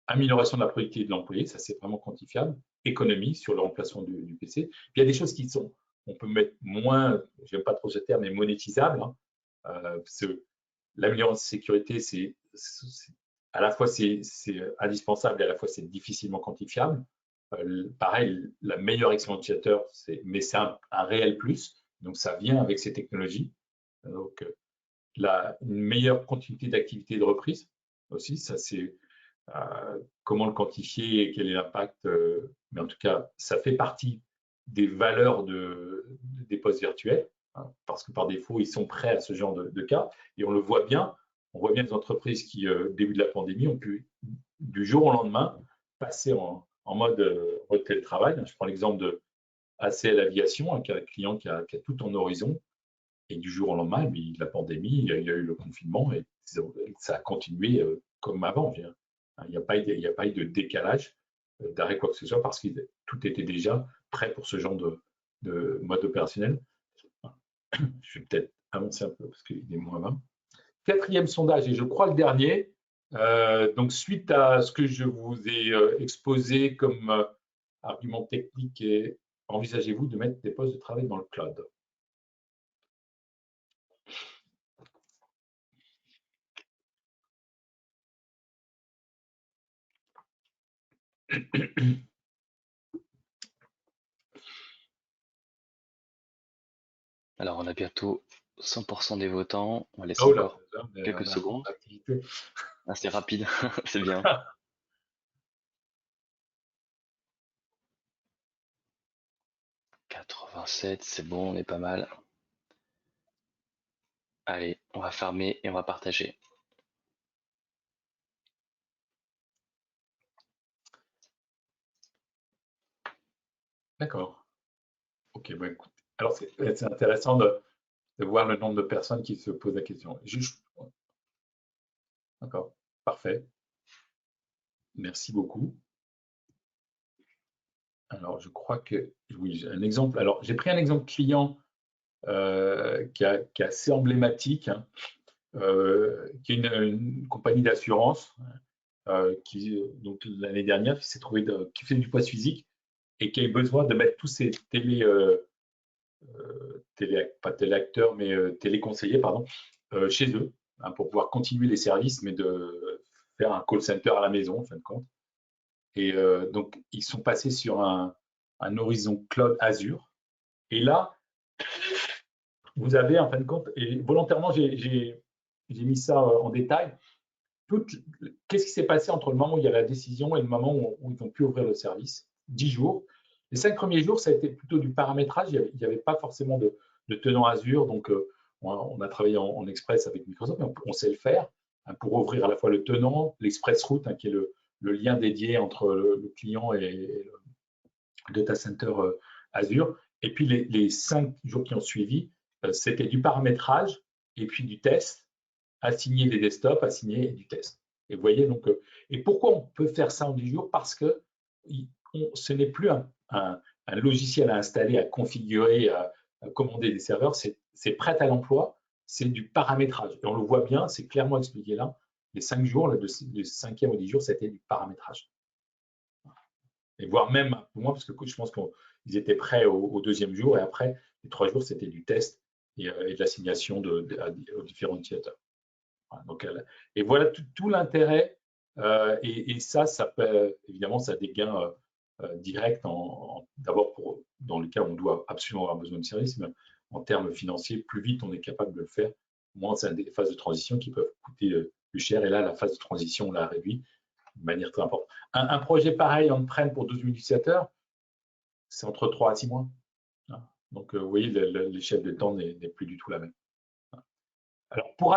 Amélioration de la productivité de l'employé, ça c'est vraiment quantifiable. Économie sur le remplacement du PC. Puis, il y a des choses qui sont, on peut mettre moins, j'aime pas trop ce terme, mais monétisables. L'amélioration de sécurité, à la fois c'est indispensable et à la fois c'est difficilement quantifiable. Pareil, la meilleure expérience utilisateur, mais c'est un réel plus. Donc ça vient avec ces technologies. Donc une meilleure continuité d'activité de reprise. aussi. Ça, c'est comment le quantifier et quel est l'impact. Mais en tout cas, ça fait partie des valeurs des postes virtuels, hein, parce que par défaut, ils sont prêts à ce genre de cas. Et on le voit bien. On voit bien des entreprises qui, début de la pandémie, ont pu, du jour au lendemain, passer en mode télétravail. Je prends l'exemple de ACL Aviation, qui a un client qui a tout en horizon. Et du jour au lendemain, la pandémie, il y a eu le confinement et ça a continué comme avant. Il n'y a pas eu de décalage, d'arrêt quoi que ce soit, parce que tout était déjà prêt pour ce genre de mode opérationnel. Je vais peut-être avancer un peu parce qu'il est moins 20. Quatrième sondage, et je crois le dernier. Donc, suite à ce que je vous ai exposé comme argument technique, envisagez-vous de mettre des postes de travail dans le cloud? Alors, on a bientôt 100% des votants. On laisse Oh là, encore quelques secondes. Ah, c'est rapide, c'est bien. 87, c'est bon, on est pas mal. Allez, on va farmer et on va partager. D'accord. Ok, bon, écoute. Alors, c'est intéressant de voir le nombre de personnes qui se posent la question. D'accord, parfait. Merci beaucoup. Alors, je crois que, oui, j'ai un exemple. Alors, j'ai pris un exemple client qui est assez emblématique, hein, qui est une compagnie d'assurance qui, donc l'année dernière, qui fait du poste physique et qui a eu besoin de mettre tous ses pas téléacteurs, mais téléconseillers, pardon, chez eux, hein, pour pouvoir continuer les services, mais de faire un call center à la maison, en fin de compte. Et donc, ils sont passés sur un horizon cloud Azure. Et là, vous avez, en fin de compte, et volontairement, j'ai mis ça en détail, qu'est-ce qui s'est passé entre le moment où il y a la décision et le moment où ils ont pu ouvrir le service? 10 jours. Les 5 premiers jours, ça a été plutôt du paramétrage. Il n'y avait pas forcément de tenant Azure. Donc, on a travaillé en Express avec Microsoft, mais on sait le faire, hein, pour ouvrir à la fois le tenant, l'Express Route, hein, qui est le lien dédié entre le client et le data center Azure. Et puis, les 5 jours qui ont suivi, c'était du paramétrage et puis du test, assigner des desktops, assigner du test. Et vous voyez, donc, et pourquoi on peut faire ça en 10 jours? Parce que ce n'est plus un logiciel à installer, à configurer, à commander des serveurs, c'est prêt à l'emploi, c'est du paramétrage. Et on le voit bien, c'est clairement expliqué là. Les 5 jours, le 5e au 10 jours, c'était du paramétrage. Et voire même pour moi, parce que je pense qu'ils étaient prêts au 2e jour, et après, les 3 jours, c'était du test et de l'assignation aux différents utilisateurs. Donc, et voilà tout l'intérêt, et ça peut, évidemment, ça a des gains directs, d'abord dans le cas où on doit absolument avoir besoin de service, mais en termes financiers, plus vite on est capable de le faire, moins c'est des phases de transition qui peuvent coûter plus cher, et là, la phase de transition, on l'a réduit de manière très importante. Un projet pareil on-prem pour 12 000 utilisateurs, c'est entre 3 à 6 mois. Donc, vous voyez, l'échelle de temps n'est plus du tout la même. Alors, pour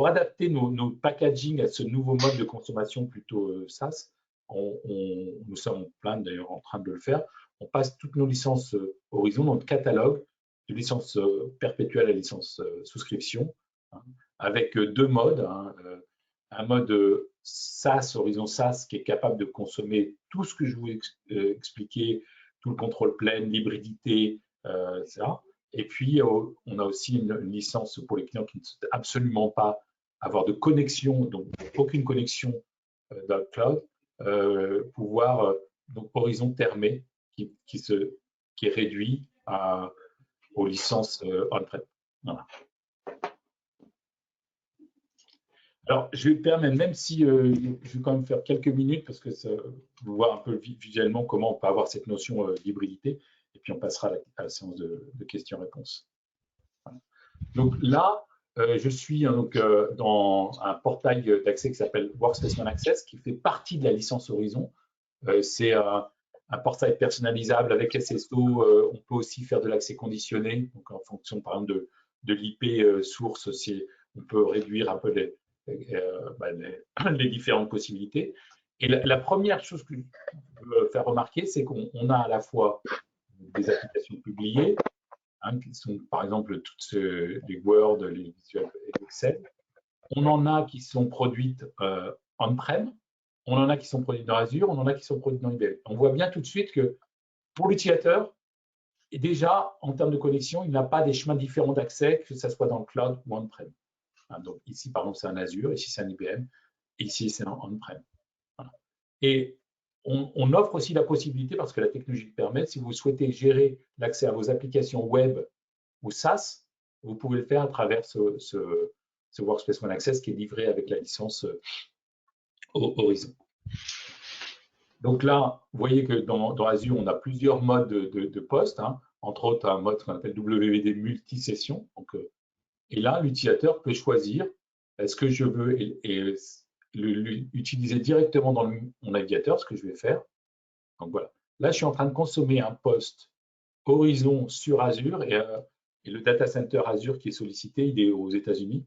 adapter nos packaging à ce nouveau mode de consommation plutôt SaaS, nous sommes d'ailleurs en train de le faire. On passe toutes nos licences Horizon dans le catalogue de licences perpétuelles à licence souscription, hein, avec 2 modes. Hein, un mode SaaS, Horizon SaaS, qui est capable de consommer tout ce que je vous ai expliqué, tout le contrôle plein, l'hybridité, etc. Et puis, on a aussi une licence pour les clients qui ne souhaitent absolument pas avoir de connexion, donc aucune connexion dans le cloud, pouvoir, donc Horizon Thermé, qui est réduit aux licences on-prem. Voilà. Alors, je vais permettre, même si je vais quand même faire quelques minutes, parce que vous voir un peu visuellement comment on peut avoir cette notion d'hybridité, et puis on passera à la séance de questions-réponses. Voilà. Donc là, Je suis donc, dans un portail d'accès qui s'appelle Workspace ONE Access, qui fait partie de la licence Horizon. C'est un portail personnalisable avec SSO. On peut aussi faire de l'accès conditionné, donc en fonction par exemple de l'IP source, on peut réduire un peu les différentes possibilités. Et la première chose que je veux faire remarquer, c'est qu'on a à la fois des applications publiées, qui sont par exemple toutes les Word, les Visual Excel. On en a qui sont produites on-prem, on en a qui sont produites dans Azure, on en a qui sont produites dans IBM. On voit bien tout de suite que pour l'utilisateur, déjà en termes de connexion, il n'a pas des chemins différents d'accès, que ce soit dans le cloud ou on-prem. Donc ici, par exemple, c'est un Azure, ici c'est un IBM, ici c'est un on-prem. Voilà. Et on offre aussi la possibilité, parce que la technologie le permet, si vous souhaitez gérer l'accès à vos applications web ou SaaS, vous pouvez le faire à travers ce Workspace ONE Access qui est livré avec la licence Horizon. Donc là, vous voyez que dans Azure, on a plusieurs modes de poste, entre autres un mode qu'on appelle WWD multi-session. Et là, l'utilisateur peut choisir est-ce que je veux l'utiliser directement dans mon navigateur, ce que je vais faire. Donc voilà. Là, je suis en train de consommer un poste Horizon sur Azure et le data center Azure qui est sollicité, il est aux États-Unis.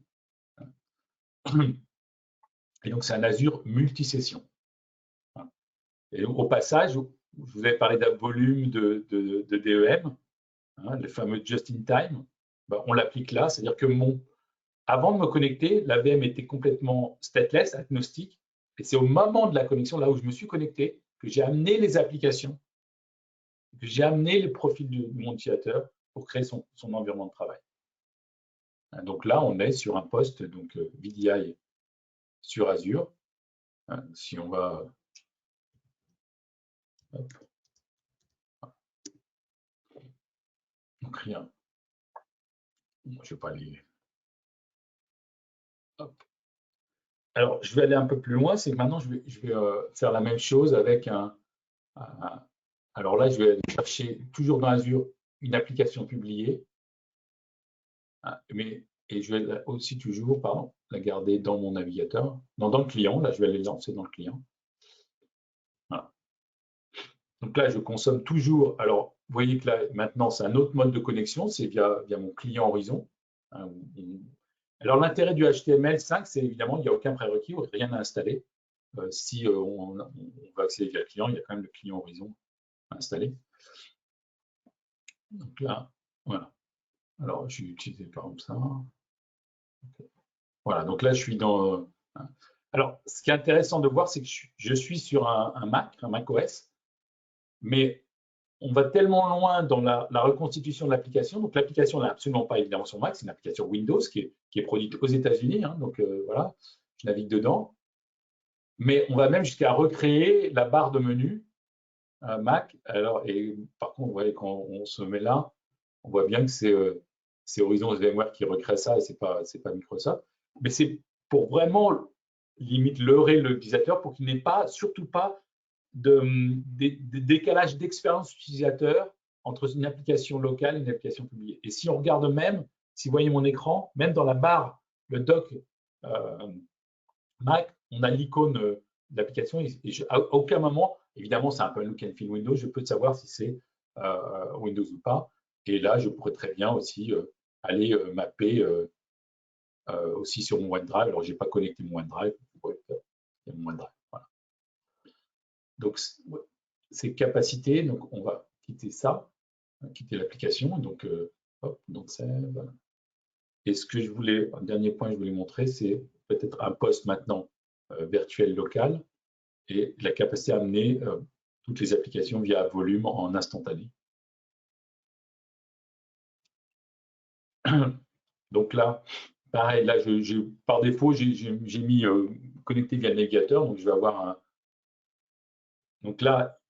Et donc, c'est un Azure multi-session. Et donc, au passage, je vous avais parlé d'un volume de DEM, le fameux just-in-time. On l'applique là, c'est-à-dire que avant de me connecter, la VM était complètement stateless, agnostique. Et c'est au moment de la connexion, là où je me suis connecté, que j'ai amené les applications, que j'ai amené le profil de mon utilisateur pour créer son environnement de travail. Donc là, on est sur un poste donc, VDI sur Azure. Si on va... Hop. Donc rien. Je ne vais pas aller... Hop. Alors, je vais aller un peu plus loin, c'est que maintenant, je vais faire la même chose avec alors là, je vais aller chercher, toujours dans Azure, une application publiée. Et je vais aussi toujours, pardon, la garder dans mon navigateur. Non, dans le client, là, je vais aller lancer dans le client. Voilà. Donc là, je consomme toujours. Alors, vous voyez que là, maintenant, c'est un autre mode de connexion, c'est via mon client Horizon. Alors, l'intérêt du HTML5, c'est évidemment, il n'y a aucun prérequis, rien à installer. Si on va accéder via le client, il y a quand même le client Horizon à installer. Donc là, voilà. Alors, je vais utiliser par exemple ça. Voilà, donc là, je suis dans... Alors, ce qui est intéressant de voir, c'est que je suis sur un Mac OS, mais on va tellement loin dans la reconstitution de l'application. Donc, l'application n'est absolument pas évidemment sur Mac, c'est une application Windows qui est produite aux États-Unis. Donc, voilà, je navigue dedans. Mais on va même jusqu'à recréer la barre de menu Mac. Alors, et par contre, vous voyez, quand on se met là, on voit bien que c'est Horizon VMware qui recrée ça et c'est pas Microsoft. Mais c'est pour vraiment limite leurrer l'utilisateur pour qu'il n'ait pas, surtout pas, de décalage d'expérience utilisateur entre une application locale et une application publiée. Et si on regarde même, si vous voyez mon écran, même dans la barre, le dock Mac, on a l'icône de l'application et à aucun moment, évidemment, c'est un peu un look and feel Windows, je peux savoir si c'est Windows ou pas. Et là, je pourrais très bien aussi aller mapper aussi sur mon OneDrive. Alors, je n'ai pas connecté mon OneDrive. Il y a mon OneDrive. Voilà. Donc, ces capacités, donc on va quitter ça, quitter l'application. Donc, hop, donc save. Et ce que je voulais, un dernier point que je voulais montrer, c'est peut-être un poste maintenant virtuel local et la capacité à amener toutes les applications via volume en instantané. Donc là, pareil, là, par défaut, j'ai mis connecté via le navigateur, donc je vais avoir un... Donc là,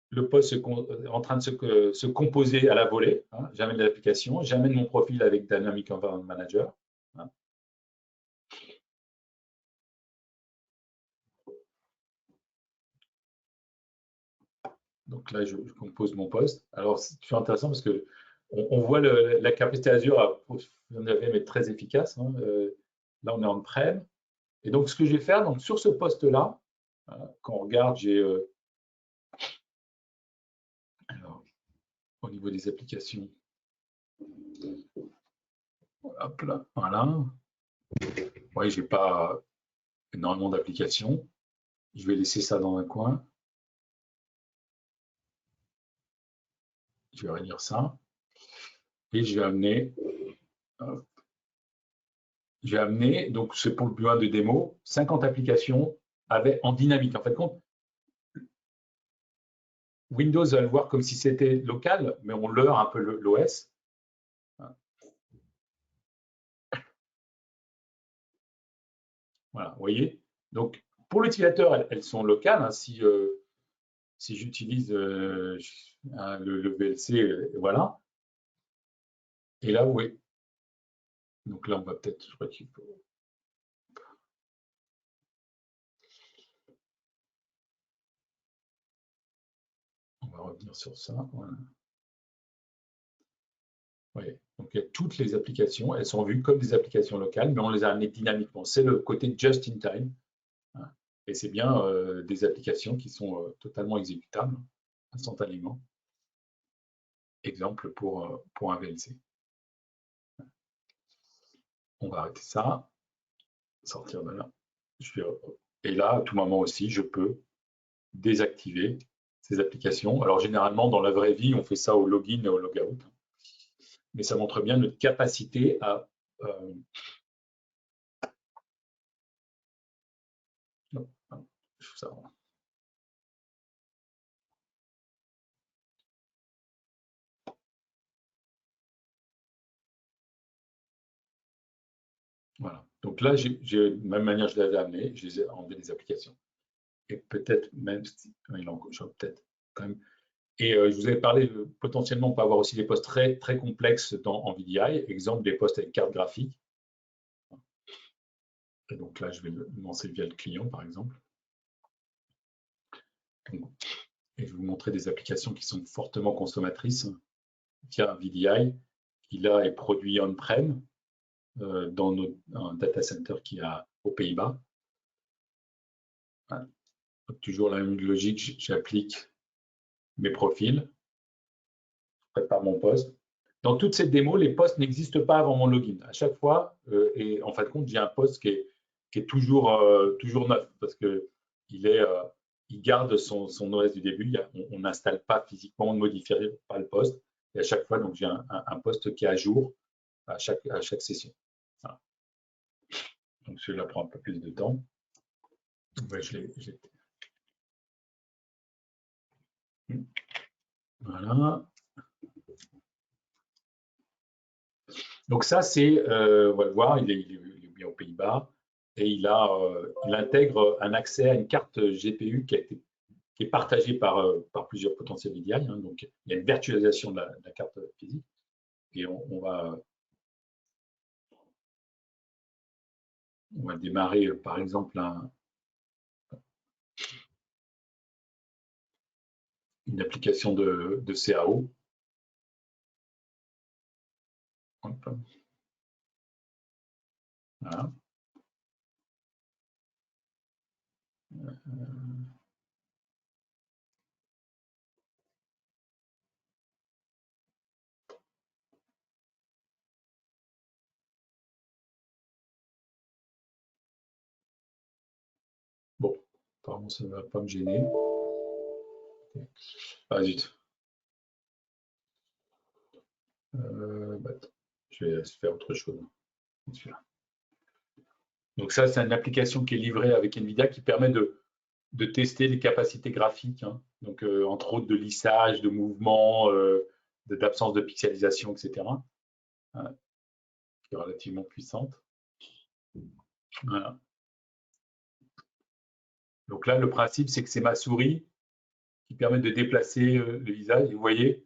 le poste est en train de se composer à la volée. J'amène l'application, j'amène mon profil avec Dynamic Environment Manager. Donc là, je compose mon poste. Alors, c'est intéressant parce que on voit la capacité Azure, mais très efficace. Hein. Là, on est on-prem. Et donc, ce que je vais faire, donc, sur ce poste-là, quand on regarde, j'ai au niveau des applications, hop là, voilà. Oui, je n'ai pas énormément d'applications. Je vais laisser ça dans un coin. Je vais réunir ça. Et je vais amener, donc c'est pour le besoin de démo, 50 applications en dynamique. En fait, compte, Windows va le voir comme si c'était local, mais on leurre un peu l'OS. Voilà, vous voyez. Donc, pour l'utilisateur, elles sont locales. Hein, si j'utilise le VLC, voilà. Et là, oui. Donc là, on va peut-être, je crois qu'il faut. On va revenir sur ça. Voilà. Oui. Donc, il y a toutes les applications, elles sont vues comme des applications locales, mais on les a amenées dynamiquement. C'est le côté just in time. Hein. Et c'est bien des applications qui sont totalement exécutables instantanément. Exemple pour un VLC. On va arrêter ça, sortir de là. Et là, à tout moment aussi, je peux désactiver ces applications. Alors, généralement, dans la vraie vie, on fait ça au login et au logout. Mais ça montre bien notre capacité à Voilà. Donc là, de même manière, je l'avais amené, je les ai enlevé des applications. Et peut-être même, peut-être quand même. Et je vous avais parlé de potentiellement on peut avoir aussi des postes très, très complexes en VDI, exemple des postes avec carte graphique. Et donc là, je vais le lancer via le client, par exemple. Et je vais vous montrer des applications qui sont fortement consommatrices via un VDI qui là est produit on-prem dans un data center qui est aux Pays-Bas. Voilà. Donc, toujours la même logique, j'applique mes profils, je prépare mon poste. Dans toute cette démo, les postes n'existent pas avant mon login. À chaque fois, et en fin de compte, j'ai un poste qui est toujours neuf parce que il garde son OS du début. On n'installe pas physiquement, on ne modifie pas le poste. Et à chaque fois, donc j'ai un poste qui est à jour à chaque session. Voilà. Donc celui-là prend un peu plus de temps. Ouais, Voilà. Donc ça, c'est, on va le voir, il est bien aux Pays-Bas et il intègre un accès à une carte GPU qui est partagée par plusieurs potentiels VDI. Hein, donc il y a une virtualisation de la carte physique et on va démarrer par exemple une application de CAO. Voilà. Bon, apparemment ça ne va pas me gêner. Ah zut. Je vais faire autre chose. Donc ça, c'est une application qui est livrée avec NVIDIA qui permet de tester les capacités graphiques, hein. Donc entre autres de lissage, de mouvement, d'absence de pixelisation, etc. Qui est relativement puissante. Voilà. Donc là, le principe, c'est que c'est ma souris qui permet de déplacer le visage. Et vous voyez,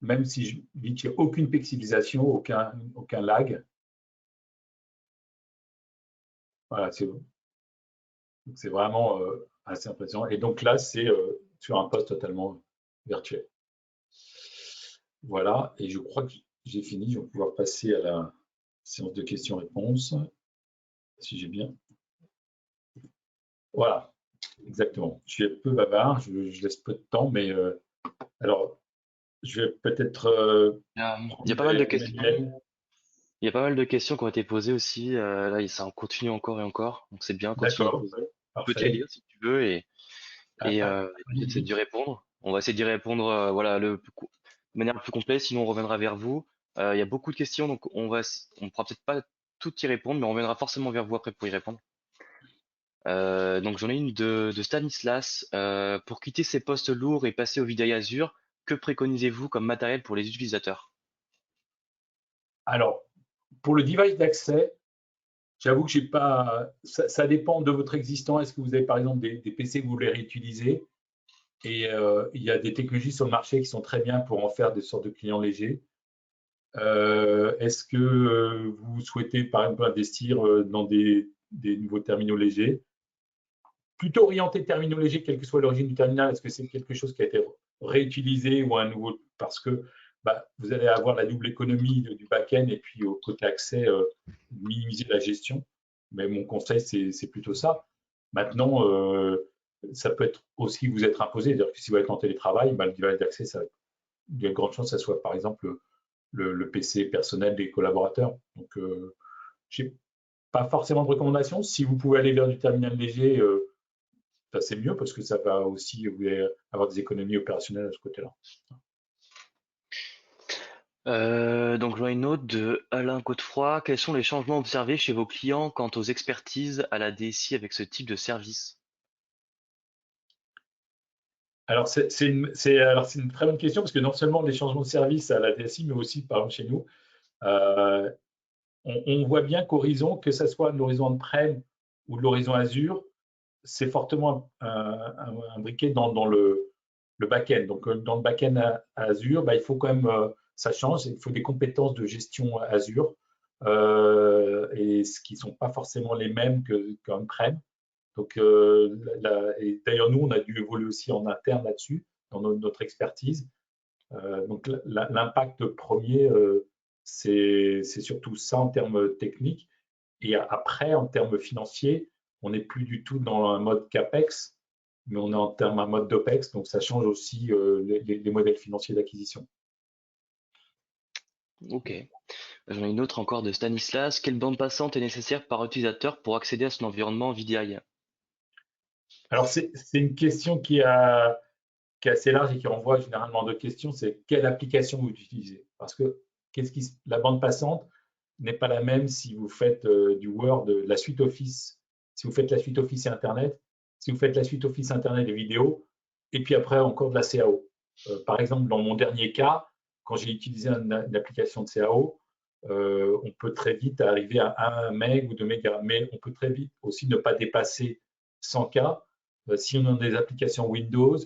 même si je dis qu'il n'y a aucune pixelisation, aucun lag. Voilà, c'est vraiment assez impressionnant. Et donc là, c'est sur un poste totalement virtuel. Voilà, et je crois que j'ai fini. Je vais pouvoir passer à la séance de questions-réponses, si j'ai bien. Voilà, exactement. Je suis un peu bavard, je laisse peu de temps, mais alors, je vais peut-être Il y a prendre pas mal de les questions. manuels. Il y a pas mal de questions qui ont été posées aussi. Là, ça en continue encore et encore. Donc c'est bien, continue de D'accord, poser. Tu peux te les parfait. lire si tu veux Ah, ah, peut-être essayer d'y allez-y. répondre. On va essayer d'y répondre voilà, de manière plus complète, sinon on reviendra vers vous. Il y a beaucoup de questions, donc on pourra peut-être pas toutes y répondre, mais on reviendra forcément vers vous après pour y répondre. Donc j'en ai une de Stanislas. Pour quitter ces postes lourds et passer au VDI Azure, que préconisez-vous comme matériel pour les utilisateurs? Alors, pour le device d'accès, j'avoue que j'ai pas. Ça dépend de votre existant. Est-ce que vous avez par exemple des PC que vous voulez réutiliser? Et il y a des technologies sur le marché qui sont très bien pour en faire des sortes de clients légers. Est-ce que vous souhaitez par exemple investir dans des nouveaux terminaux légers? Plutôt orienté terminaux légers, quelle que soit l'origine du terminal, est-ce que c'est quelque chose qui a été réutilisé ou un nouveau? Parce que bah, vous allez avoir la double économie du back-end et puis au côté accès, minimiser la gestion. Mais mon conseil, c'est plutôt ça. Maintenant, ça peut être aussi vous être imposé. C'est-à-dire que si vous êtes en télétravail, bah, le device d'accès, il y a de grandes chances que ça soit par exemple le PC personnel des collaborateurs. Donc, je n'ai pas forcément de recommandation. Si vous pouvez aller vers du terminal léger, c'est mieux parce que ça va aussi vous allez avoir des économies opérationnelles à ce côté-là. Donc j'en ai une autre de Alain Godefroy. Quels sont les changements observés chez vos clients quant aux expertises à la DSI avec ce type de service? Alors, c'est une très bonne question parce que non seulement les changements de service à la DSI, mais aussi, par exemple, chez nous, euh, on voit bien qu'Horizon, que ce soit de l'Horizon on-prem ou de l'Horizon Azure, c'est fortement imbriqué dans le back-end. Donc, dans le back-end à Azure, bah, il faut quand même, ça change, il faut des compétences de gestion Azure, et ce qui ne sont pas forcément les mêmes qu'on-prem. Donc, et d'ailleurs, nous, on a dû évoluer aussi en interne là-dessus, dans notre expertise. Donc, l'impact premier, c'est surtout ça en termes techniques. Et après, en termes financiers, on n'est plus du tout dans un mode CAPEX, mais on est en termes un mode d'OPEX. Donc, ça change aussi les modèles financiers d'acquisition. Ok. J'en ai une autre encore de Stanislas. Quelle bande passante est nécessaire par utilisateur pour accéder à son environnement VDI? Alors, c'est une question qui est assez large et qui renvoie généralement à d'autres questions. C'est quelle application vous utilisez? Parce que la bande passante n'est pas la même si vous faites du Word, de la suite Office, si vous faites la suite Office et Internet, si vous faites la suite Office Internet et vidéo, et puis après encore de la CAO. Par exemple, dans mon dernier cas, quand j'ai utilisé une application de CAO, on peut très vite arriver à 1 meg ou 2 mégas, mais on peut très vite aussi ne pas dépasser 100 K. Si on a des applications Windows,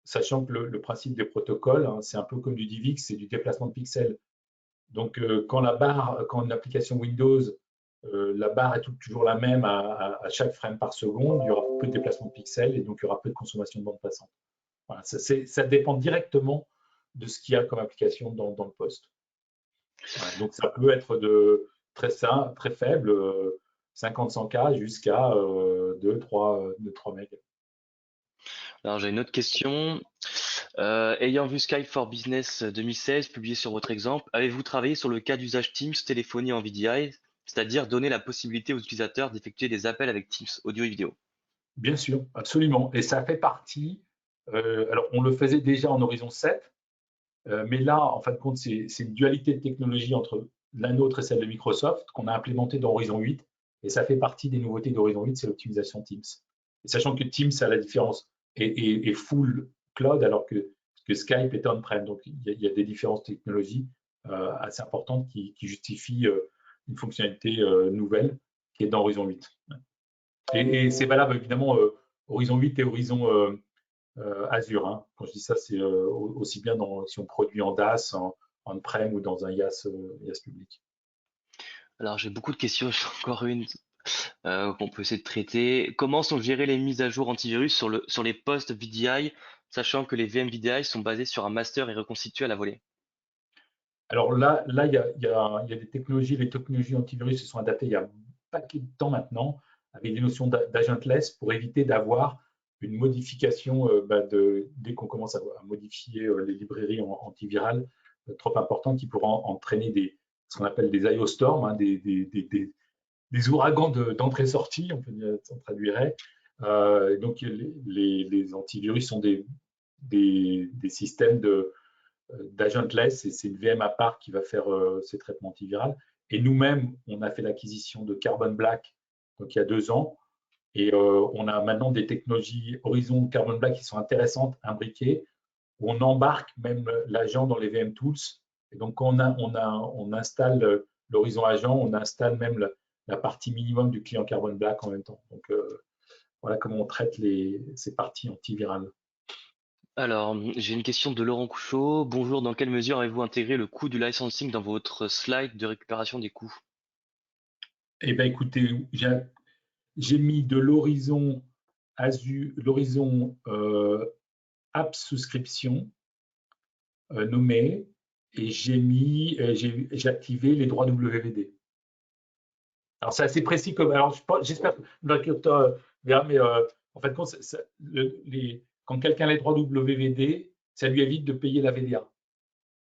sachant que le principe des protocoles, hein, c'est un peu comme du DivX, c'est du déplacement de pixels. Donc, quand une application Windows, la barre est toujours la même à chaque frame par seconde, il y aura peu de déplacement de pixels et donc il y aura peu de consommation de bande passante. Voilà, ça dépend directement de ce qu'il y a comme application dans le poste. Voilà, donc, ça peut être de très simple, très faible, 50-100 K jusqu'à 2-3 MB. Alors j'ai une autre question. Ayant vu Skype for Business 2016 publié sur votre exemple, avez-vous travaillé sur le cas d'usage Teams téléphonie en VDI, c'est-à-dire donner la possibilité aux utilisateurs d'effectuer des appels avec Teams audio et vidéo? Bien sûr, absolument. Et ça fait partie. Alors, on le faisait déjà en Horizon 7, mais là, en fin de compte, c'est une dualité de technologie entre la nôtre et celle de Microsoft qu'on a implémentée dans Horizon 8. Et ça fait partie des nouveautés d'Horizon 8, c'est l'optimisation Teams. Et sachant que Teams, à la différence, est full cloud, alors que Skype est on-prem. Donc, il y a des différences technologiques assez importantes qui justifient une fonctionnalité nouvelle qui est dans Horizon 8. Et c'est valable évidemment Horizon 8 et Horizon Azure. Hein. Quand je dis ça, c'est aussi bien si on produit en DaaS, en on-prem ou dans un IaaS public. Alors j'ai beaucoup de questions, j'ai encore une qu'on peut essayer de traiter. Comment sont gérées les mises à jour antivirus sur les postes VDI, sachant que les VM VDI sont basés sur un master et reconstitués à la volée? Alors là, il y a des technologies, les technologies antivirus se sont adaptées il y a un paquet de temps maintenant, avec des notions d'agentless pour éviter d'avoir une modification dès qu'on commence à modifier les librairies antivirales trop importantes qui pourront entraîner ce qu'on appelle des IO storms, hein, des ouragans d'entrée-sortie, on traduirait. Donc les antivirus sont des systèmes d'agentless, et c'est une VM à part qui va faire ces traitements antivirales. Et nous-mêmes, on a fait l'acquisition de Carbon Black donc il y a 2 ans, et on a maintenant des technologies Horizon Carbon Black qui sont intéressantes, imbriquées, où on embarque même l'agent dans les VM Tools. Et donc, quand on installe l'Horizon Agent, on installe même la partie minimum du client Carbon Black en même temps. Donc, voilà comment on traite ces parties antivirales. Alors, j'ai une question de Laurent Couchot. Bonjour, dans quelle mesure avez-vous intégré le coût du licensing dans votre slide de récupération des coûts? Eh bien, écoutez, j'ai mis de l'Horizon Azure, l'Horizon App Souscription nommé, et j'ai activé les droits WVD. Alors, c'est assez précis comme. Alors, j'espère que le recruteur verra, mais en fait, quand quelqu'un a les droits WVD, ça lui évite de payer la VDA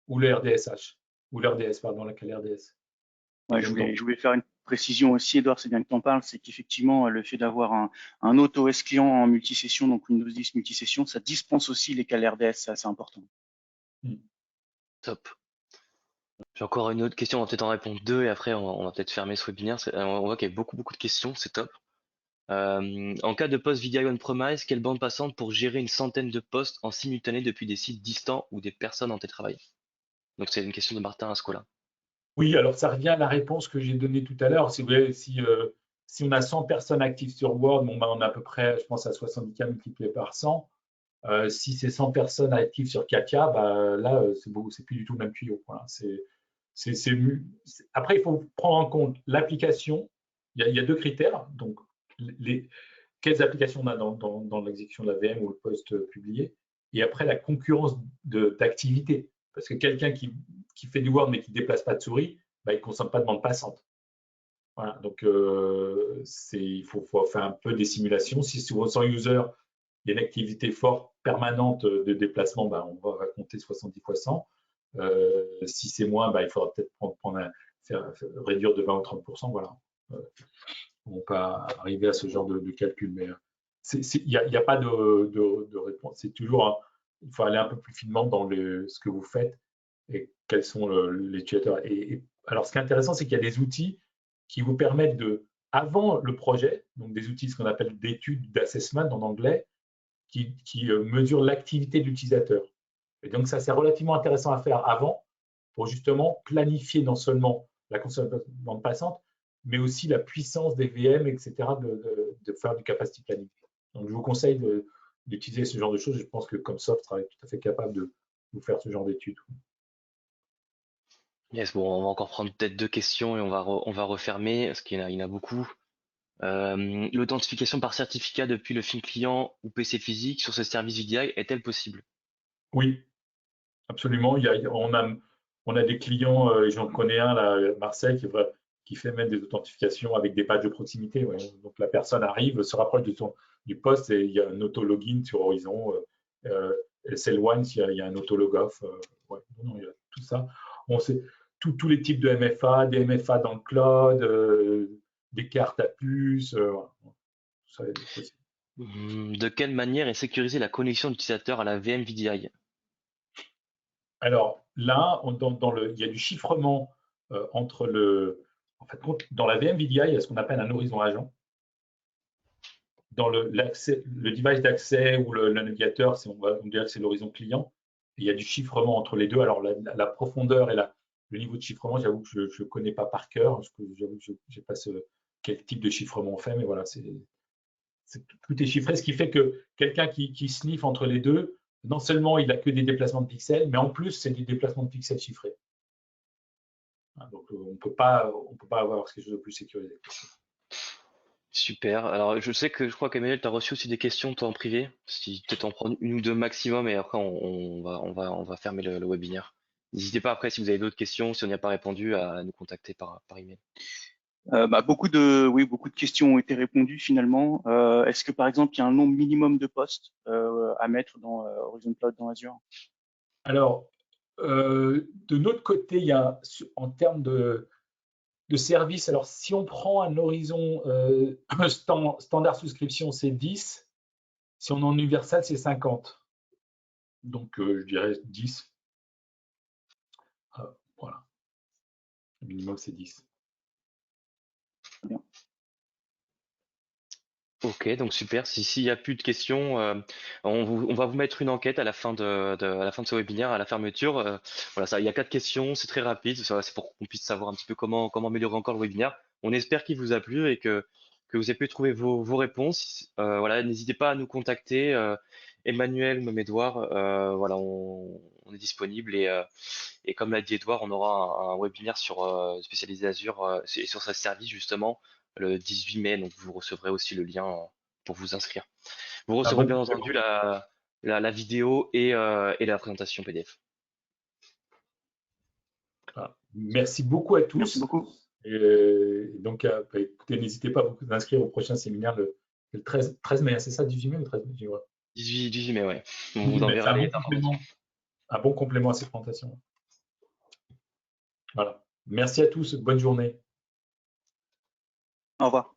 ou le RDSH, ou le RDS, pardon, la RDS. Ouais, je voulais faire une précision aussi, Edouard, c'est bien que tu en parles, c'est qu'effectivement, le fait d'avoir un AutoS client en multisession, donc Windows 10 multisession, ça dispense aussi les cales RDS, c'est assez important. Top. J'ai encore une autre question, on va peut-être en répondre deux et après on va peut-être fermer ce webinaire. On voit qu'il y a beaucoup de questions, c'est top. En cas de poste VDI on-premise, quelle bande passante pour gérer une centaine de postes en simultané depuis des sites distants ou des personnes en télétravail? Donc c'est une question de Martin Ascola. Oui, alors ça revient à la réponse que j'ai donnée tout à l'heure. Si on a 100 personnes actives sur Word, bon, on a à peu près, je pense, à 70 cas multiplié par 100. Si c'est 100 personnes actives sur Katia, là, c'est plus du tout le même tuyau. Voilà. Après, il faut prendre en compte l'application. Il y a 2 critères. Donc, quelles applications on a dans l'exécution de la VM ou le poste publié. Et après, la concurrence d'activité. Parce que quelqu'un qui fait du Word mais qui ne déplace pas de souris, il ne consomme pas de bande passante. Voilà, donc il faut faire un peu des simulations. Si sur 100 users, il y a une activité forte, permanente de déplacement, on va compter 70 fois 100. Si c'est moins, il faudra peut-être réduire de 20 ou 30%. Voilà. On peut arriver à ce genre de calcul. Mais il n'y a pas de réponse. C'est toujours, il faut aller un peu plus finement dans ce que vous faites et quels sont les utilisateurs. Alors, ce qui est intéressant, c'est qu'il y a des outils qui vous permettent avant le projet, donc des outils, ce qu'on appelle d'études, d'assessment en anglais, qui mesurent l'activité de l'utilisateur. Et donc, ça, c'est relativement intéressant à faire avant pour justement planifier non seulement la consommation de bande passante, mais aussi la puissance des VM, etc., de faire du capacity planning. Donc, je vous conseille d'utiliser ce genre de choses. Je pense que Comsoft sera tout à fait capable de vous faire ce genre d'études. Yes, bon, on va encore prendre peut-être deux questions et on va refermer parce qu'il y en a beaucoup. L'authentification par certificat depuis le film client ou PC physique sur ce service VDI est-elle possible? Oui, absolument. On a des clients, j'en connais un là, à Marseille, qui fait même des authentifications avec des badges de proximité. Ouais. Donc la personne arrive, se rapproche du poste et il y a un auto-login sur Horizon. Elle s'éloigne s'il y a un auto-log-off. Ouais. Non, il y a tout ça. On sait tous les types de MFA, des MFA dans le cloud, des cartes à puce. Voilà. Tout ça est possible. De quelle manière est sécurisée la connexion d'utilisateur à la VM VDI? Alors là, il y a du chiffrement entre en fait, dans la VM VDI, il y a ce qu'on appelle un horizon agent. Dans le device d'accès ou le navigateur, on dirait que c'est l'horizon client. Et il y a du chiffrement entre les deux. Alors la profondeur et le niveau de chiffrement, j'avoue que je ne connais pas par cœur, parce que j'avoue que je ne sais pas quel type de chiffrement on fait, mais voilà, tout est chiffré, ce qui fait que quelqu'un qui sniffe entre les deux, non seulement il n'a que des déplacements de pixels, mais en plus, c'est des déplacements de pixels chiffrés. Donc, on ne peut pas avoir quelque chose de plus sécurisé. Super. Alors, je crois qu'Emmanuel, tu as reçu aussi des questions, toi, en privé. Si peut-être en prendre une ou deux maximum et après, on va fermer le webinaire. N'hésitez pas après, si vous avez d'autres questions, si on n'y a pas répondu, à nous contacter par email. Beaucoup de questions ont été répondues finalement. Est-ce que par exemple, il y a un nombre minimum de postes à mettre dans Horizon Cloud dans Azure? Alors, de notre côté, il y a en termes de services, alors si on prend un horizon standard souscription, c'est 10. Si on est en universal, c'est 50. Donc, je dirais 10. Voilà. Le minimum, c'est 10. Bien. Ok, donc super. S'il n'y a plus de questions, on va vous mettre une enquête à la fin à la fin de ce webinaire, à la fermeture. Voilà, ça, il y a 4 questions, c'est très rapide. C'est pour qu'on puisse savoir un petit peu comment améliorer encore le webinaire. On espère qu'il vous a plu et que vous avez pu trouver vos réponses. Voilà, n'hésitez pas à nous contacter. Emmanuel, même Edouard, voilà, on est disponible et comme l'a dit Edouard, on aura un webinaire spécialisé Azure et sur sa service justement le 18 mai, donc vous recevrez aussi le lien pour vous inscrire. Vous recevrez bien entendu la vidéo et la présentation PDF. Voilà. Merci beaucoup à tous. Merci beaucoup. Et donc, écoutez, n'hésitez pas à vous inscrire au prochain séminaire le 13 mai, c'est ça, 18 mai ou 13 mai? 18 mai, ouais. On 18 vous mai, enverra les un bon complément à cette présentation. Voilà. Merci à tous. Bonne journée. Au revoir.